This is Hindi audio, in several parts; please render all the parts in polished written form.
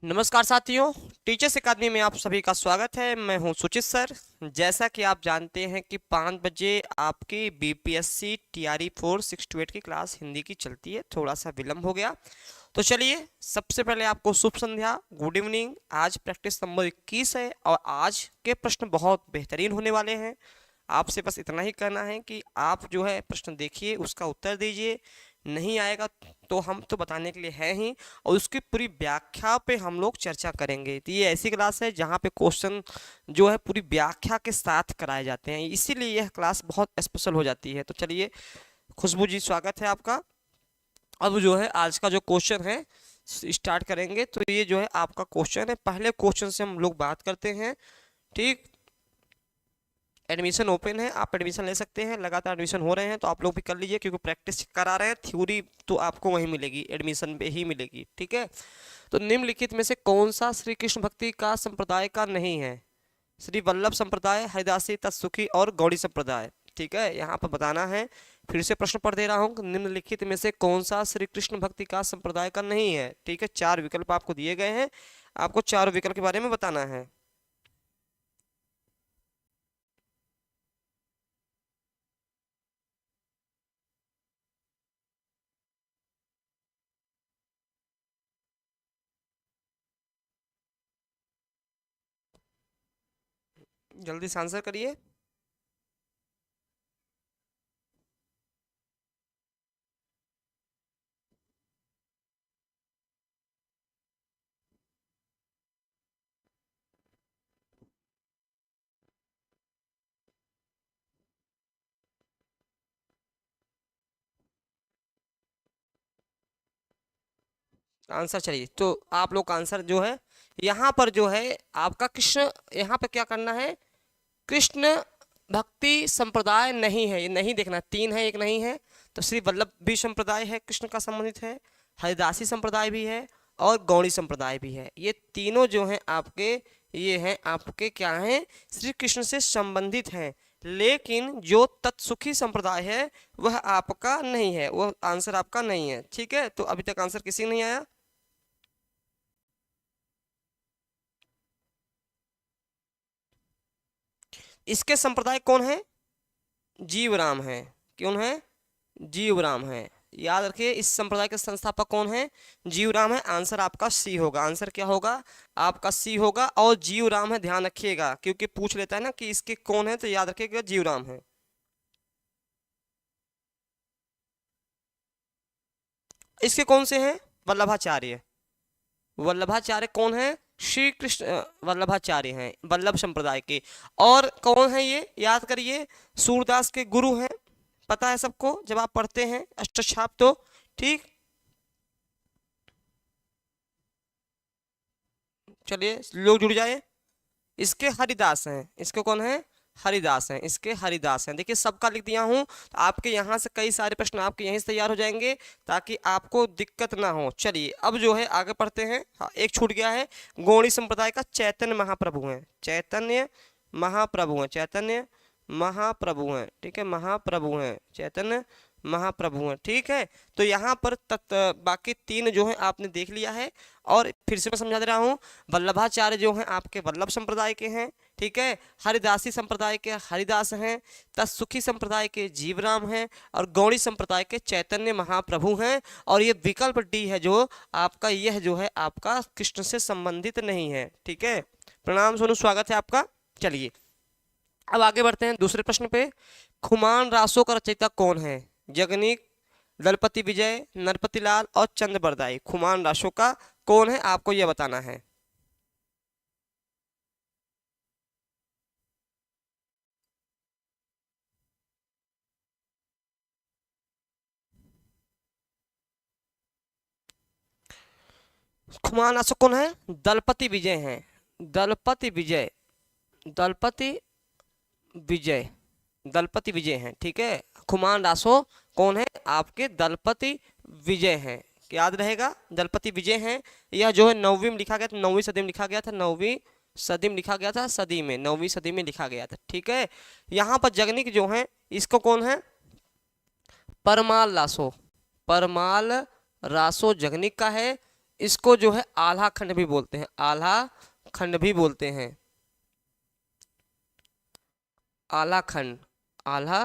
नमस्कार साथियों, टीचर्स अकादमी में आप सभी का स्वागत है। मैं हूं सुचित सर। जैसा कि आप जानते हैं कि 5 बजे आपकी बीपीएससी टीआरई 4 6 to 8 की क्लास हिंदी की चलती है। थोड़ा सा विलंब हो गया, तो चलिए सबसे पहले आपको शुभ संध्या, गुड इवनिंग। आज प्रैक्टिस नंबर 21 है और आज के प्रश्न बहुत बेहतरीन होने वाले हैं। आपसे बस इतना ही करना है कि आप जो है प्रश्न देखिए, उसका उत्तर दीजिए। नहीं आएगा तो हम तो बताने के लिए हैं ही, और उसकी पूरी व्याख्या पे हम लोग चर्चा करेंगे। तो ये ऐसी क्लास है जहाँ पे क्वेश्चन जो है पूरी व्याख्या के साथ कराए जाते हैं, इसीलिए यह क्लास बहुत स्पेशल हो जाती है। तो चलिए, खुशबू जी स्वागत है आपका। अब जो है आज का जो क्वेश्चन है स्टार्ट करेंगे। तो ये जो है आपका क्वेश्चन है, पहले क्वेश्चन से हम लोग बात करते हैं। ठीक, एडमिशन ओपन है, आप एडमिशन ले सकते हैं। लगातार एडमिशन हो रहे हैं तो आप लोग भी कर लीजिए, क्योंकि प्रैक्टिस करा रहे हैं। थ्योरी तो आपको वहीं मिलेगी, एडमिशन पे ही मिलेगी। ठीक है, तो निम्नलिखित में से कौन सा श्री कृष्ण भक्ति का संप्रदाय का नहीं है? श्री वल्लभ संप्रदाय, हरिदासी, तत्सुखी और गौड़ी संप्रदाय। ठीक है, यहाँ पर बताना है। फिर से प्रश्न पढ़ दे रहा हूँ, निम्नलिखित में से कौन सा श्री कृष्ण भक्ति का संप्रदाय का नहीं है? ठीक है, 4 विकल्प आपको दिए गए हैं, आपको 4 विकल्प के बारे में बताना है। जल्दी से आंसर करिए। आंसर चाहिए तो आप लोग का आंसर जो है यहाँ पर जो है आपका कृष्ण, यहाँ पर क्या करना है? कृष्ण भक्ति संप्रदाय नहीं है, ये नहीं देखना। 3 है, एक नहीं है। तो श्री वल्लभ भी संप्रदाय है, कृष्ण का संबंधित है। हरिदासी संप्रदाय भी है और गौड़ी संप्रदाय भी है। ये तीनों जो हैं आपके, ये हैं आपके क्या हैं? श्री कृष्ण से संबंधित हैं। लेकिन जो तत्सुखी संप्रदाय है वह आपका नहीं है, वह आंसर आपका नहीं है। ठीक है, तो अभी तक आंसर किसी नहीं आया। इसके संप्रदाय कौन है? जीवराम है। कौन है? जीवराम है। याद रखिए, इस संप्रदाय के संस्थापक कौन है? जीवराम है। आंसर आपका सी होगा। आंसर क्या होगा? आपका सी होगा। और जीवराम है, ध्यान रखिएगा, क्योंकि पूछ लेता है ना कि इसके कौन है, तो याद रखिएगा जीवराम है। इसके कौन से हैं? वल्लभाचार्य। वल्लभाचार्य कौन है? श्री कृष्ण वल्लभाचार्य हैं, वल्लभ संप्रदाय के। और कौन है ये? याद करिए, सूरदास के गुरु हैं। पता है सबको, जब आप पढ़ते हैं अष्टछाप तो। ठीक, चलिए लोग जुड़ जाए। इसके हरिदास हैं। इसके कौन है? हरिदास हैं। इसके हरिदास हैं। देखिए सबका लिख दिया हूं, तो आपके यहाँ से कई सारे प्रश्न आपके यहीं से तैयार हो जाएंगे, ताकि आपको दिक्कत ना हो। चलिए अब जो है आगे पढ़ते हैं। हाँ, एक छूट गया है। गौड़ी संप्रदाय का चैतन्य महाप्रभु हैं। चैतन्य महाप्रभु हैं। चैतन्य महाप्रभु हैं। ठीक है, महाप्रभु हैं, चैतन्य महाप्रभु हैं। ठीक है, तो यहाँ पर बाकी 3 जो है आपने देख लिया है। और फिर से मैं समझा दे रहा हूँ, वल्लभाचार्य जो हैं आपके वल्लभ संप्रदाय के हैं। ठीक है, हरिदासी संप्रदाय के हरिदास हैं। तत्सुखी संप्रदाय के जीवराम हैं। और गौड़ी संप्रदाय के चैतन्य महाप्रभु हैं। और ये विकल्प डी है जो आपका, यह जो है आपका कृष्ण से संबंधित नहीं है। ठीक है, प्रणाम सोनू, स्वागत है आपका। चलिए अब आगे बढ़ते हैं दूसरे प्रश्न पे। खुमान रासों का रचयिता कौन है? जगनीक, दलपति विजय, नरपति लाल और चंद्र बरदाई। खुमान रासों का कौन है, आपको यह बताना है। खुमान रासो कौन है? दलपति विजय हैं। दलपति विजय, दलपति विजय, दलपति विजय हैं। ठीक है, खुमान रासो कौन है? आपके दलपति विजय हैं। याद रहेगा, दलपति विजय हैं। यह जो है 9वीं में लिखा गया था, 9वीं सदी में लिखा गया था। 9वीं सदी में लिखा गया था, सदी में 9वीं सदी में लिखा गया था। ठीक है, यहाँ पर जगनिक जो है, इसको कौन है? परमाल रासो। परमाल रासो जगनिक का है। इसको जो है आल्हा खंड भी बोलते हैं, आल्हा खंड भी बोलते हैं, आल्हा खंड, आल्हा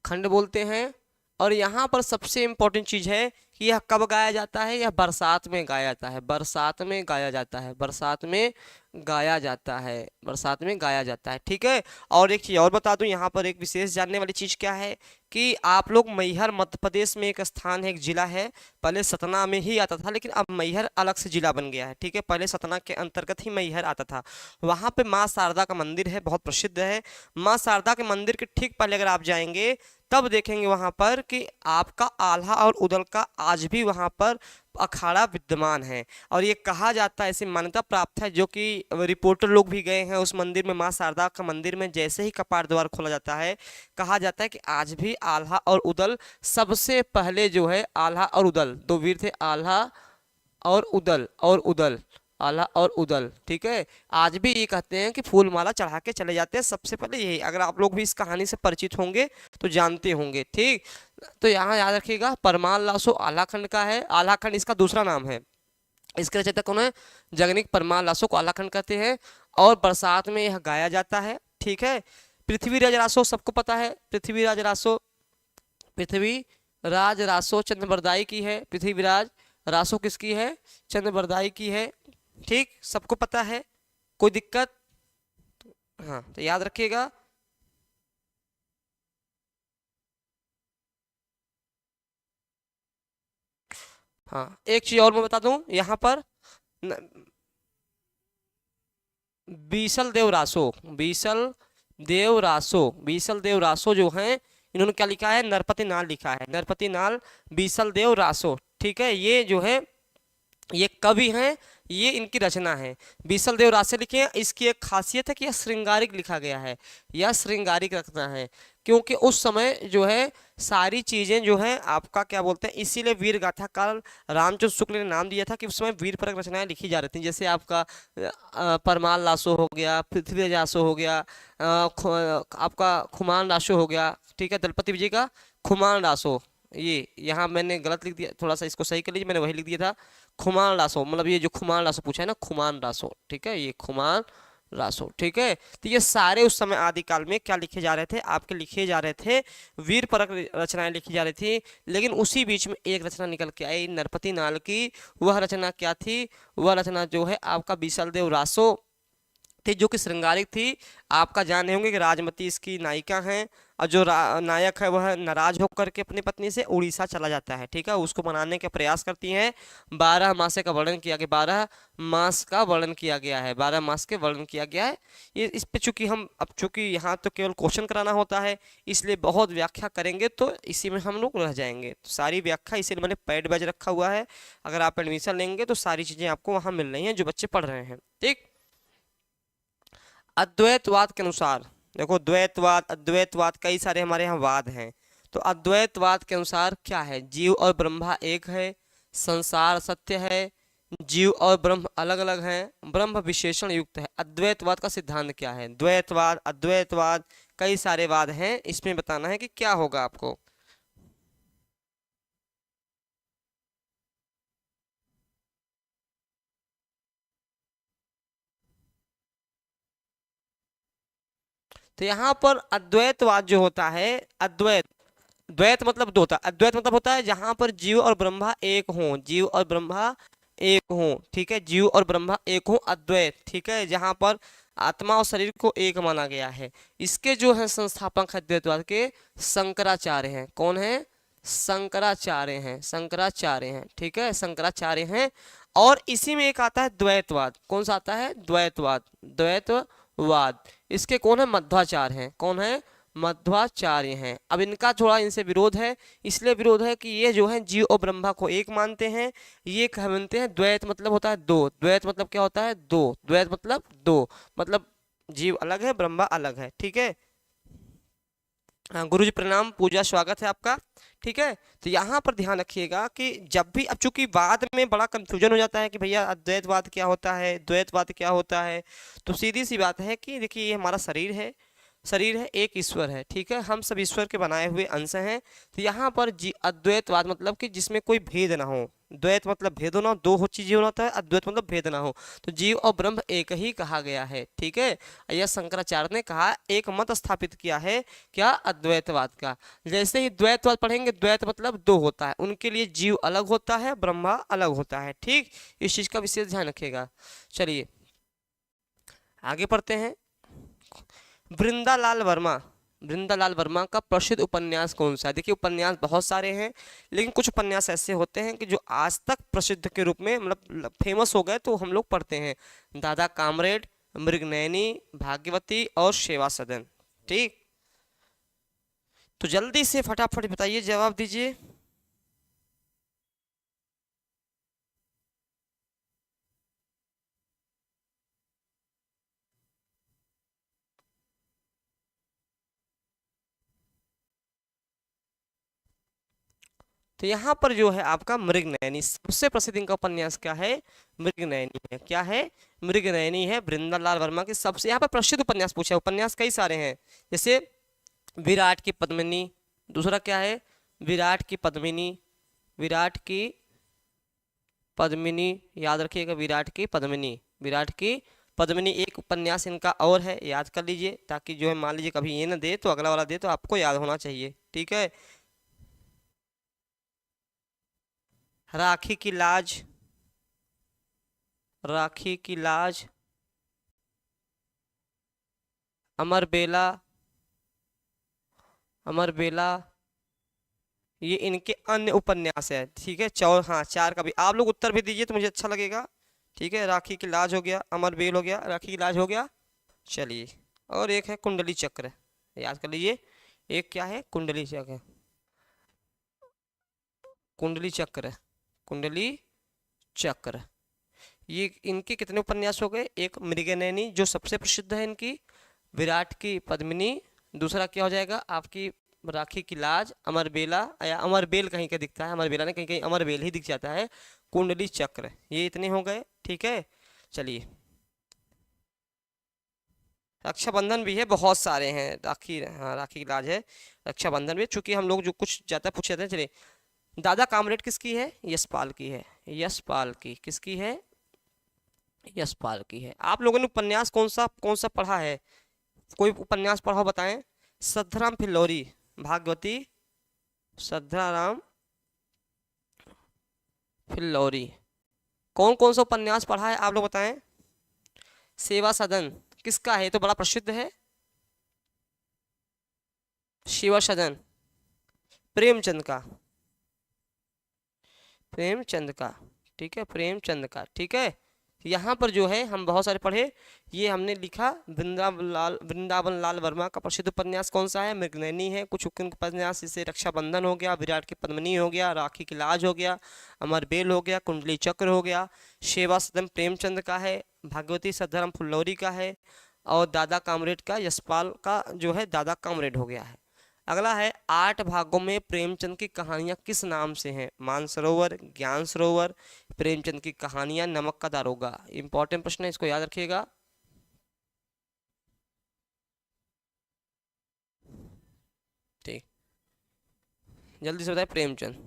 खंड बोलते हैं। और यहाँ पर सबसे इम्पोर्टेंट चीज है कि यह कब गाया जाता है, यह बरसात में गाया जाता है, बरसात में गाया जाता है, बरसात में गाया जाता है, बरसात में गाया जाता है, ठीक है। और एक चीज और बता दूं, यहाँ पर एक विशेष जानने वाली चीज क्या है कि आप लोग मैहर मध्य प्रदेश में एक स्थान है, एक जिला है, पहले सतना में ही आता था, लेकिन अब मैहर अलग से जिला बन गया है, ठीक है। पहले सतना के अंतर्गत ही मैहर आता था। वहाँ पे माँ शारदा का मंदिर है, बहुत प्रसिद्ध है। माँ शारदा के मंदिर के ठीक पहले अगर आप जाएंगे तब देखेंगे वहां पर कि आपका आल्हा और उदल का आज भी वहां पर अखाड़ा विद्यमान है। और ये कहा जाता है, ऐसी मान्यता प्राप्त है, जो कि रिपोर्टर लोग भी गए हैं उस मंदिर में, माँ शारदा का मंदिर में। जैसे ही कपाट द्वार खोला जाता है, कहा जाता है कि आज भी आल्हा और उदल सबसे पहले जो है, आल्हा और उदल दो वीर थे, आल्हा और उदल, और उदल, आल्हा और उदल, ठीक है। आज भी ये कहते हैं कि फूल माला चढ़ा के चले जाते हैं सबसे पहले, यही। अगर आप लोग भी इस कहानी से परिचित होंगे तो जानते होंगे, ठीक। तो यहाँ याद रखिएगा, परमाल लासो आल्हा खंड का है, आल्हा खंड इसका दूसरा नाम है। इसके रचयिता कौन है? जगनिक परमाल लासो को आल्हा खंड कहते हैं। और बरसात में यह गाया जाता है, ठीक है। पृथ्वीराज रासो सबको पता है, पृथ्वीराज रासो, पृथ्वीराज रासो चंद्रबरदाई की है, पृथ्वीराज रासो किसकी है? चंद्रबरदाई की है, ठीक, सबको पता है, कोई दिक्कत? हाँ, तो याद रखिएगा। हाँ, एक चीज और मैं बता दूं यहाँ पर, बीसल देव रासो, बीसल देव रासो, बीसल देव रासो जो हैं, इन्होंने क्या लिखा है? नरपति नाल लिखा है, नरपति नाल बीसल देव रासो, ठीक है। ये जो है, ये कवि हैं, ये इनकी रचना है, बीसल देव रासे लिखे हैं। इसकी एक खासियत है कि यह श्रृंगारिक लिखा गया है, यह श्रृंगारिक रचना है, क्योंकि उस समय जो है सारी चीजें जो हैं आपका क्या बोलते हैं, इसीलिए वीर गाथा काल रामचंद्र शुक्ल ने नाम दिया था कि उस समय वीर परक रचनाएं लिखी जा रही थी। जैसे आपका परमाल लासो हो गया, पृथ्वीराज रासो हो गया, आपका खुमान रासो हो गया, ठीक है, दलपति विजय का खुमान रासो। ये यहाँ मैंने गलत लिख दिया, थोड़ा सा इसको सही कर लीजिए, मैंने वही लिख दिया था खुमान रासो, मतलब ये जो खुमान रासो पूछा है ना, खुमान रासो, ठीक है, ये खुमान रासो, ठीक है। तो ये सारे उस समय आदिकाल में क्या लिखे जा रहे थे? आपके लिखे जा रहे थे, वीर परक रचनाएं लिखी जा रही थी। लेकिन उसी बीच में एक रचना निकल के आई नरपति नाल की। वह रचना क्या थी? वह रचना जो है आपका बीसल देव रासो थी, जो कि श्रृंगारिक थी। आपका जाने होंगे कि राजमती इसकी नायिका हैं, और जो नायक है वह नाराज होकर के अपनी पत्नी से उड़ीसा चला जाता है, ठीक है, उसको मनाने का प्रयास करती हैं। 12 मासे का वर्णन किया गया, 12 मास का वर्णन किया गया है, 12 मास के वर्णन किया गया है। ये इस पे चूंकि हम अब चूंकि यहाँ तो केवल क्वेश्चन कराना होता है, इसलिए बहुत व्याख्या करेंगे तो इसी में हम लोग रह जाएंगे। तो सारी व्याख्या इसीलिए मैंने पैड बैच रखा हुआ है, अगर आप एडमिशन लेंगे तो सारी चीजें आपको वहाँ मिल रही हैं जो बच्चे पढ़ रहे हैं, ठीक। अद्वैतवाद के अनुसार देखो, द्वैतवाद अद्वैतवाद कई सारे हमारे यहाँ वाद हैं। तो अद्वैतवाद के अनुसार क्या है? जीव और ब्रह्मा एक है, संसार सत्य है, जीव और ब्रह्म अलग अलग हैं, ब्रह्म विशेषण युक्त है। अद्वैतवाद का सिद्धांत क्या है? द्वैतवाद अद्वैतवाद कई सारे वाद हैं, इसमें बताना है कि क्या होगा आपको। तो यहाँ पर अद्वैतवाद जो होता है, अद्वैत, द्वैत मतलब दो होता है, अद्वैत मतलब होता है जहां पर जीव और ब्रह्मा एक हों, जीव और ब्रह्मा एक हों, ठीक है, जीव और ब्रह्मा एक हों, अद्वैत, ठीक है, जहां पर आत्मा और शरीर को एक माना गया है। इसके जो है संस्थापक अद्वैतवाद के शंकराचार्य हैं। कौन है? शंकराचार्य हैं, शंकराचार्य हैं, ठीक है, शंकराचार्य हैं। और इसी में एक आता है द्वैतवाद। कौन सा आता है? द्वैतवाद, द्वैतवाद। इसके कौन है? मध्वाचार्य हैं। कौन है? मध्वाचार्य हैं। अब इनका थोड़ा इनसे विरोध है, इसलिए विरोध है कि ये जो है जीव और ब्रह्मा को एक मानते हैं, ये कह मानते हैं द्वैत मतलब होता है दो, द्वैत मतलब क्या होता है? दो, द्वैत मतलब दो, मतलब जीव अलग है, ब्रह्मा अलग है, ठीक है। हाँ गुरुजी प्रणाम, पूजा स्वागत है आपका, ठीक है। तो यहाँ पर ध्यान रखिएगा कि जब भी, अब चूंकि बाद में बड़ा कंफ्यूजन हो जाता है कि भैया अद्वैतवाद क्या होता है, द्वैतवाद क्या होता है, तो सीधी सी बात है कि देखिए ये हमारा शरीर है, शरीर है, एक ईश्वर है, ठीक है, हम सब ईश्वर के बनाए हुए अंश हैं। तो यहाँ पर अद्वैतवाद मतलब कि जिसमें कोई भेद ना हो, द्वैत मतलब भेद होना, दो हो चीजें होना होता है, अद्वैत मतलब भेद ना हो। तो जीव और ब्रह्म एक ही कहा गया है, ठीक है। यह शंकराचार्य ने कहा, एक मत स्थापित किया है क्या, अद्वैतवाद का। जैसे ही द्वैतवाद पढ़ेंगे, द्वैत मतलब दो होता है, उनके लिए जीव अलग होता है, ब्रह्मा अलग होता है, ठीक। इस चीज का विशेष ध्यान रखिएगा। चलिए आगे पढ़ते हैं। वृंदालाल वर्मा, वृंदालाल वर्मा का प्रसिद्ध उपन्यास कौन सा है। देखिए उपन्यास बहुत सारे हैं, लेकिन कुछ उपन्यास ऐसे होते हैं कि जो आज तक प्रसिद्ध के रूप में मतलब फेमस हो गए, तो हम लोग पढ़ते हैं। दादा कामरेड, मृगनयनी, भाग्यवती और सेवा सदन, ठीक। तो जल्दी से फटाफट बताइए, जवाब दीजिए। तो यहाँ पर जो है आपका मृगनयनी, सबसे प्रसिद्ध इनका उपन्यास क्या है, मृगनयनी है। क्या है, मृगनयनी है, वृंदालाल वर्मा की सबसे यहाँ पर प्रसिद्ध उपन्यास पूछा है। उपन्यास कई सारे हैं, जैसे विराट की पद्मिनी, दूसरा क्या है, विराट की पद्मिनी, विराट की पद्मिनी, याद रखिएगा, विराट की पद्मिनी, विराट की पद्मिनी। एक उपन्यास इनका और है, याद कर लीजिए, ताकि जो है मान लीजिए कभी ये ना दे तो अगला वाला दे, तो आपको याद होना चाहिए, ठीक है। राखी की लाज, राखी की लाज, अमर बेला, अमर बेला, ये इनके अन्य उपन्यास है, ठीक है। हाँ, चार का भी आप लोग उत्तर भी दीजिए तो मुझे अच्छा लगेगा, ठीक है। राखी की लाज हो गया, अमर बेल हो गया, राखी की लाज हो गया। चलिए, और एक है कुंडली चक्र, याद कर लीजिए। एक क्या है, कुंडली चक्र, कुंडली चक्र, कुंडली चक्र। ये इनके कितने उपन्यास हो गए, एक मृगनयनी जो सबसे प्रसिद्ध है इनकी, विराट की पद्मिनी, दूसरा क्या हो जाएगा आपकी राखी की लाज, अमरबेला, या अमरबेल कहीं का दिखता है, अमरबेला ने कहीं कहीं अमरबेल ही दिख जाता है, कुंडली चक्र, ये इतने हो गए, ठीक है। चलिए, रक्षाबंधन भी है, बहुत सारे हैं, राखी, हाँ राखी की लाज है, रक्षाबंधन भी, चूंकि हम लोग जो कुछ ज्यादा पूछे जाते हैं। चलिए, दादा कामरेड किसकी है, यशपाल की है, यशपाल की, किसकी है, यशपाल की है। आप लोगों ने उपन्यास कौन सा पढ़ा है, कोई उपन्यास पढ़ा हो बताएं। सद्धराम फिल्लौरी, भागवती, सद्धराम फिल्लौरी, कौन सा उपन्यास पढ़ा है आप लोग बताएं। सेवा सदन किसका है, तो बड़ा प्रसिद्ध है, सेवा सदन प्रेमचंद का, प्रेमचंद का, ठीक है, प्रेमचंद का, ठीक है। यहाँ पर जो है हम बहुत सारे पढ़े, ये हमने लिखा, वृंदावन लाल वर्मा का प्रसिद्ध उपन्यास कौन सा है, मृगनयनी है। कुछ उपन्यास जैसे रक्षाबंधन हो गया, विराट की पद्मिनी हो गया, राखी की लाज हो गया, अमरबेल हो गया, कुंडली चक्र हो गया, सेवा सदन प्रेमचंद का है, भागवती सद्धराम फुल्लौरी का है, और दादा कामरेड का, यशपाल का जो है दादा कामरेड हो गया है। अगला है, 8 भागों में प्रेमचंद की कहानियां किस नाम से हैं, मानसरोवर, ज्ञान सरोवर, प्रेमचंद की कहानियां, नमक का दारोगा। इंपॉर्टेंट प्रश्न है, इसको याद रखिएगा। ठीक, जल्दी से बताए, प्रेमचंद।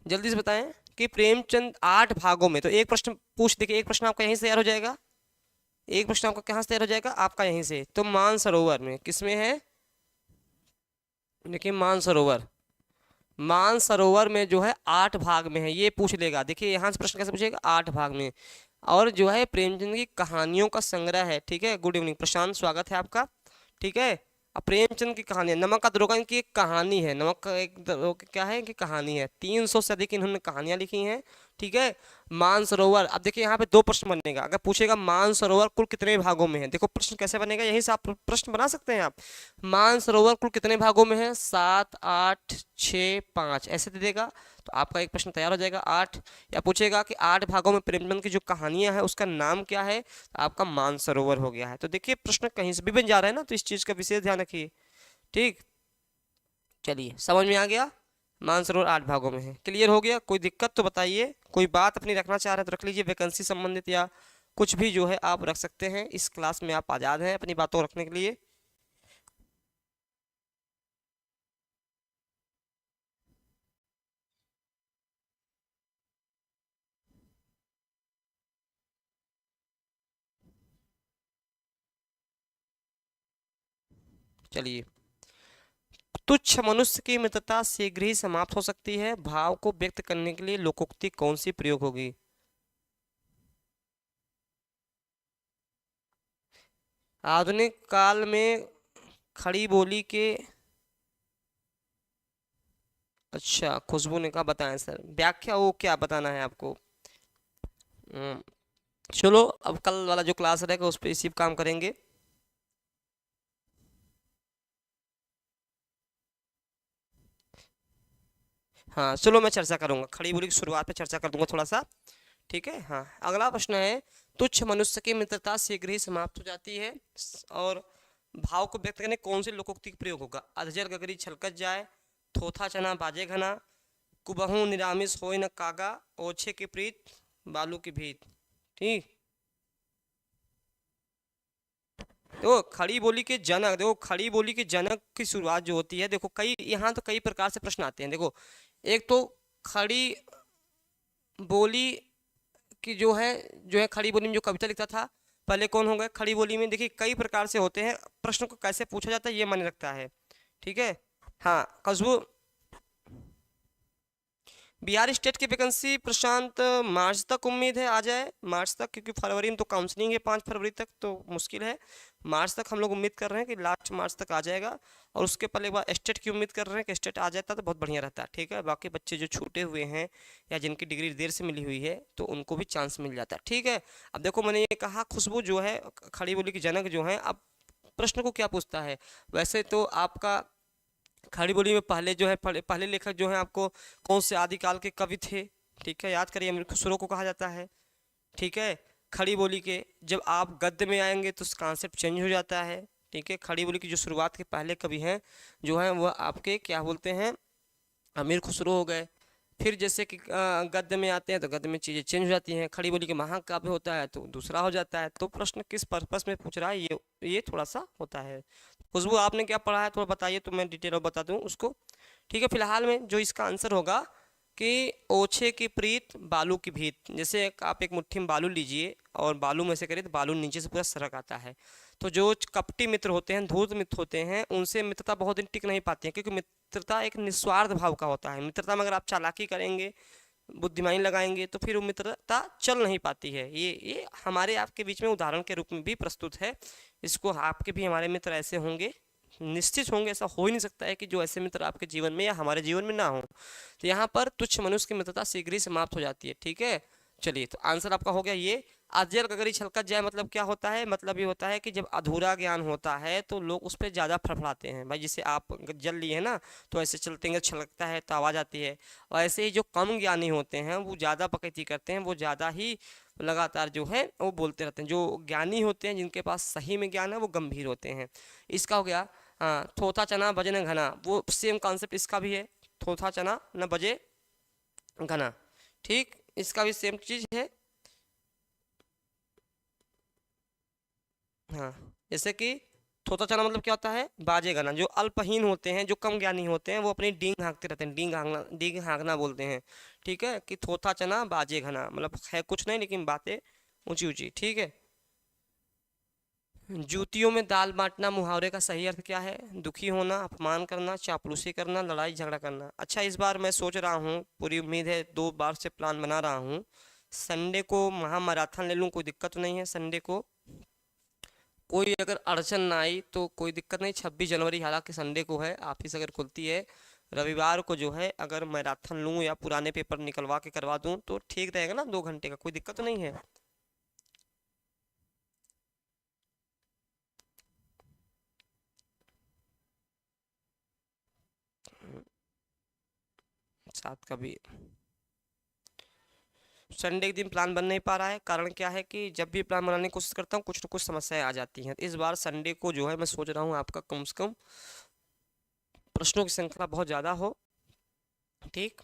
जल्दी से बताएं कि प्रेमचंद 8 भागों में, तो एक प्रश्न पूछ, देखिए एक प्रश्न आपका यहीं से तैयार हो जाएगा, एक प्रश्न आपका कहाँ से तैयार हो जाएगा, आपका यहीं से। तो मानसरोवर में किसमें है, देखिए मानसरोवर, मानसरोवर में जो है 8 भाग में है, ये पूछ लेगा। देखिए यहाँ से प्रश्न कैसे पूछेगा, 8 भाग में, और जो है प्रेमचंद की कहानियों का संग्रह है, ठीक है। गुड इवनिंग प्रशांत, स्वागत है आपका, ठीक है। अब प्रेमचंद की कहानी, नमक का दरोगा इनकी एक कहानी है, नमक का एक क्या है कि कहानी है, 300 से अधिक इन्होंने कहानियां लिखी हैं, ठीक है। मानसरोवर, अब देखिए यहाँ पे दो प्रश्न बनेगा, अगर पूछेगा मानसरोवर कुल कितने भागों में है, देखो प्रश्न कैसे बनेगा, यहीं से आप प्रश्न बना सकते हैं आप। मानसरोवर कुल कितने भागों में है, 7, 8, 6, 5, ऐसे दे देगा, तो आपका एक प्रश्न तैयार हो जाएगा 8। या पूछेगा कि 8 भागों में प्रेमचंद की जो कहानियां हैं उसका नाम क्या है, तो आपका मानसरोवर हो गया है। तो देखिए प्रश्न कहीं से भी बन जा रहा है ना, तो इस चीज का विशेष ध्यान रखिए, ठीक। चलिए समझ में आ गया। मानसरोवर 8 भागों में है। क्लियर हो गया? कोई दिक्कत तो बताइए, कोई बात अपनी रखना चाह रहे हैं तो रख लीजिए, वैकेंसी संबंधित या कुछ भी जो है आप रख सकते हैं। इस क्लास में आप आज़ाद हैं अपनी बातों रखने के लिए। चलिए, तुच्छ मनुष्य की मित्रता शीघ्र ही समाप्त हो सकती है, भाव को व्यक्त करने के लिए लोकोक्ति कौन सी प्रयोग होगी? आधुनिक काल में खड़ी बोली के, अच्छा खुशबू ने कहा बताएं सर, व्याख्या वो क्या बताना है आपको? हम्म, चलो अब कल वाला जो क्लास रहेगा उस पर इसी पे काम करेंगे। हाँ चलो, मैं चर्चा करूंगा, खड़ी बोली की शुरुआत पे चर्चा कर दूंगा थोड़ा सा। ठीक है, हाँ। अगला प्रश्न है, तुच्छ मनुष्य की मित्रता शीघ्र ही समाप्त हो जाती है और भाव को व्यक्त करने कौन से लोकोक्ति का प्रयोग होगा? अधजल गगरी छलकत जाए, थोथा चना बाजे घना, कुबहू निरामिस होय न कागा, ओछे की प्रीत बालू की भीत। ठीक। देखो खड़ी बोली के जनक, देखो खड़ी बोली के जनक की शुरुआत जो होती है, देखो कई यहाँ तो कई प्रकार से प्रश्न आते हैं। देखो एक तो खड़ी बोली की जो है खड़ी बोली में जो कविता लिखता था पहले कौन होगा? खड़ी बोली में देखिए कई प्रकार से होते हैं, प्रश्न को कैसे पूछा जाता है ये मायने रखता है। ठीक है, हाँ। कस्बू बिहार स्टेट की वैकेंसी प्रशांत मार्च तक उम्मीद है आ जाए, मार्च तक, क्योंकि फरवरी में तो काउंसलिंग है 5 फरवरी तक, तो मुश्किल है। मार्च तक हम लोग उम्मीद कर रहे हैं कि लास्ट मार्च तक आ जाएगा। और उसके पहले एक बार स्टेट की उम्मीद कर रहे हैं कि स्टेट आ जाता तो बहुत बढ़िया रहता है। ठीक है, बाकी बच्चे जो छूटे हुए हैं या जिनकी डिग्री देर से मिली हुई है तो उनको भी चांस मिल जाता है। ठीक है, अब देखो मैंने ये कहा खुशबू जो है खड़ी बोली की जनक जो है, अब प्रश्न को क्या पूछता है? वैसे तो आपका खड़ी बोली में पहले जो है पहले लेखक जो है आपको कौन से आदिकाल के कवि थे? ठीक है, याद करिए, अमीर खुसरो को कहा जाता है। ठीक है, खड़ी बोली के जब आप गद्य में आएंगे तो कॉन्सेप्ट चेंज हो जाता है। ठीक है, खड़ी बोली की जो शुरुआत के पहले कवि हैं जो हैं वह आपके क्या बोलते हैं, अमीर खुसरो हो गए। फिर जैसे कि गद्य में आते हैं तो गद्य में चीज़ें चेंज हो जाती हैं, खड़ी बोली के महाकाव्य होता है तो दूसरा हो जाता है। तो प्रश्न किस पर्पस में पूछ रहा है ये थोड़ा सा होता है। खुशबू आपने क्या पढ़ा है थोड़ा बताइए तो मैं डिटेल और बता दूं उसको। ठीक है, फिलहाल में जो इसका आंसर होगा कि ओछे की प्रीत बालू की भीत। जैसे आप एक मुट्ठी में बालू लीजिए और बालू में से करिए तो बालू नीचे से पूरा सरक आता है। तो जो कपटी मित्र होते हैं, धूर्त मित्र होते हैं, उनसे मित्रता बहुत दिन टिक नहीं पाती है, क्योंकि मित्रता एक निस्वार्थ भाव का होता है। मित्रता में अगर आप चालाकी करेंगे, बुद्धिमानी लगाएंगे तो फिर वो मित्रता चल नहीं पाती है। ये हमारे आपके बीच में उदाहरण के रूप में भी प्रस्तुत है। इसको आपके भी हमारे मित्र ऐसे होंगे, निश्चित होंगे, ऐसा हो ही नहीं सकता है कि जो ऐसे मित्र आपके जीवन में या हमारे जीवन में ना हो। तो यहाँ पर तुच्छ मनुष्य की मित्रता शीघ्र ही समाप्त हो जाती है। ठीक है, चलिए तो आंसर आपका हो गया ये। अजर गगरी छलकत जाए मतलब क्या होता है? मतलब ये होता है कि जब अधूरा ज्ञान होता है तो लोग उस पर ज़्यादा फड़फड़ाते हैं। भाई जैसे आप जल लिए हैं ना, तो ऐसे चलते हैं छलकता है तो आवाज़ आती है। और ऐसे ही जो कम ज्ञानी होते हैं वो ज़्यादा बकैती करते हैं, वो ज़्यादा ही लगातार जो है वो बोलते रहते हैं। जो ज्ञानी होते हैं जिनके पास सही में ज्ञान है वो गंभीर होते हैं। इसका हो गया। हाँ, थोथा चना बजे न घना, वो सेम कॉन्सेप्ट इसका भी है, थोथा चना न बजे घना। ठीक, इसका भी सेम चीज़ है। हाँ, जैसे कि थोथा चना मतलब क्या होता है? बाजे गाना। जो अल्पहीन होते हैं, जो कम ज्ञानी होते हैं, वो अपनी डींग हाँकते रहते हैं, डींग हाँकना बोलते हैं। ठीक है, कि थोथा चना बाजे घना मतलब है कुछ नहीं लेकिन बातें ऊंची ऊंची। ठीक है, जूतियों में दाल बांटना मुहावरे का सही अर्थ क्या है? दुखी होना, अपमान करना, चापलूसी करना, लड़ाई झगड़ा करना। अच्छा, इस बार मैं सोच रहा हूँ, पूरी उम्मीद है, 2 बार से प्लान बना रहा हूँ, संडे को महा मैराथन ले लूँ, कोई दिक्कत तो नहीं है? संडे को कोई अगर अड़चन ना आई तो कोई दिक्कत नहीं। 26 जनवरी हालांकि संडे को है, ऑफिस अगर खुलती है, रविवार को जो है अगर मैराथन लूँ या पुराने पेपर निकलवा के करवा दूँ तो ठीक रहेगा ना, 2 घंटे का, कोई दिक्कत तो नहीं है? साथ का भी संडे के दिन प्लान बन नहीं पा रहा है, कारण क्या है कि जब भी प्लान बनाने की कोशिश करता हूँ कुछ न कुछ समस्याएं आ जाती हैं। तो इस बार संडे को जो है मैं सोच रहा हूँ आपका कम से कम प्रश्नों की श्रृंखला बहुत ज़्यादा हो, ठीक,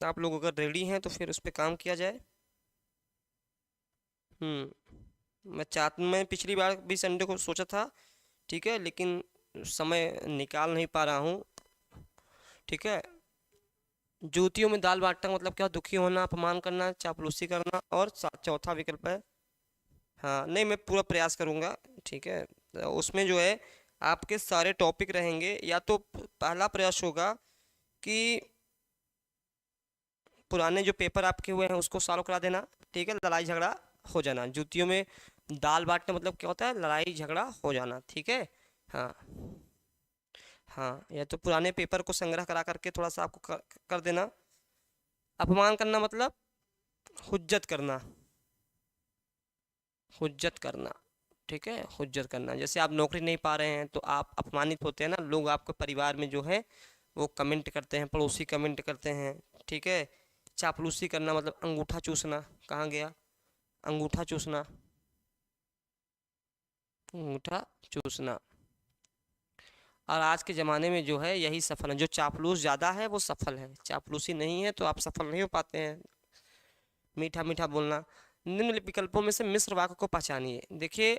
आप लोग अगर रेडी हैं तो फिर उस पर काम किया जाए। मैं पिछली बार भी संडे को सोचा था, ठीक है, लेकिन समय निकाल नहीं पा रहा हूँ। ठीक है, जूतियों में दाल बांटना मतलब क्या? दुखी होना, अपमान करना, चापलूसी करना, और चौथा विकल्प है। हाँ, नहीं, मैं पूरा प्रयास करूँगा। ठीक है, तो उसमें जो है आपके सारे टॉपिक रहेंगे। या तो पहला प्रयास होगा कि पुराने जो पेपर आपके हुए हैं उसको सॉल्व करा देना। ठीक है, लड़ाई झगड़ा हो जाना। जूतियों में दाल बांटना मतलब क्या होता है? लड़ाई झगड़ा हो जाना। ठीक है, हाँ। हाँ, या तो पुराने पेपर को संग्रह करा करके थोड़ा सा आपको कर देना। अपमान करना मतलब हुज्जत करना, हुज्जत करना। ठीक है, हुज्जत करना, जैसे आप नौकरी नहीं पा रहे हैं तो आप अपमानित होते हैं ना, लोग आपके परिवार में जो है वो कमेंट करते हैं, पड़ोसी कमेंट करते हैं। ठीक है, चापलूसी करना मतलब अंगूठा चूसना। कहाँ गया? अंगूठा चूसना, अंगूठा चूसना। और आज के ज़माने में जो है यही सफल है, जो चापलूस ज़्यादा है वो सफल है, चापलूसी नहीं है तो आप सफल नहीं हो पाते हैं। मीठा मीठा बोलना। निम्न विकल्पों में से मिश्र वाक्य को पहचानिए। देखिए,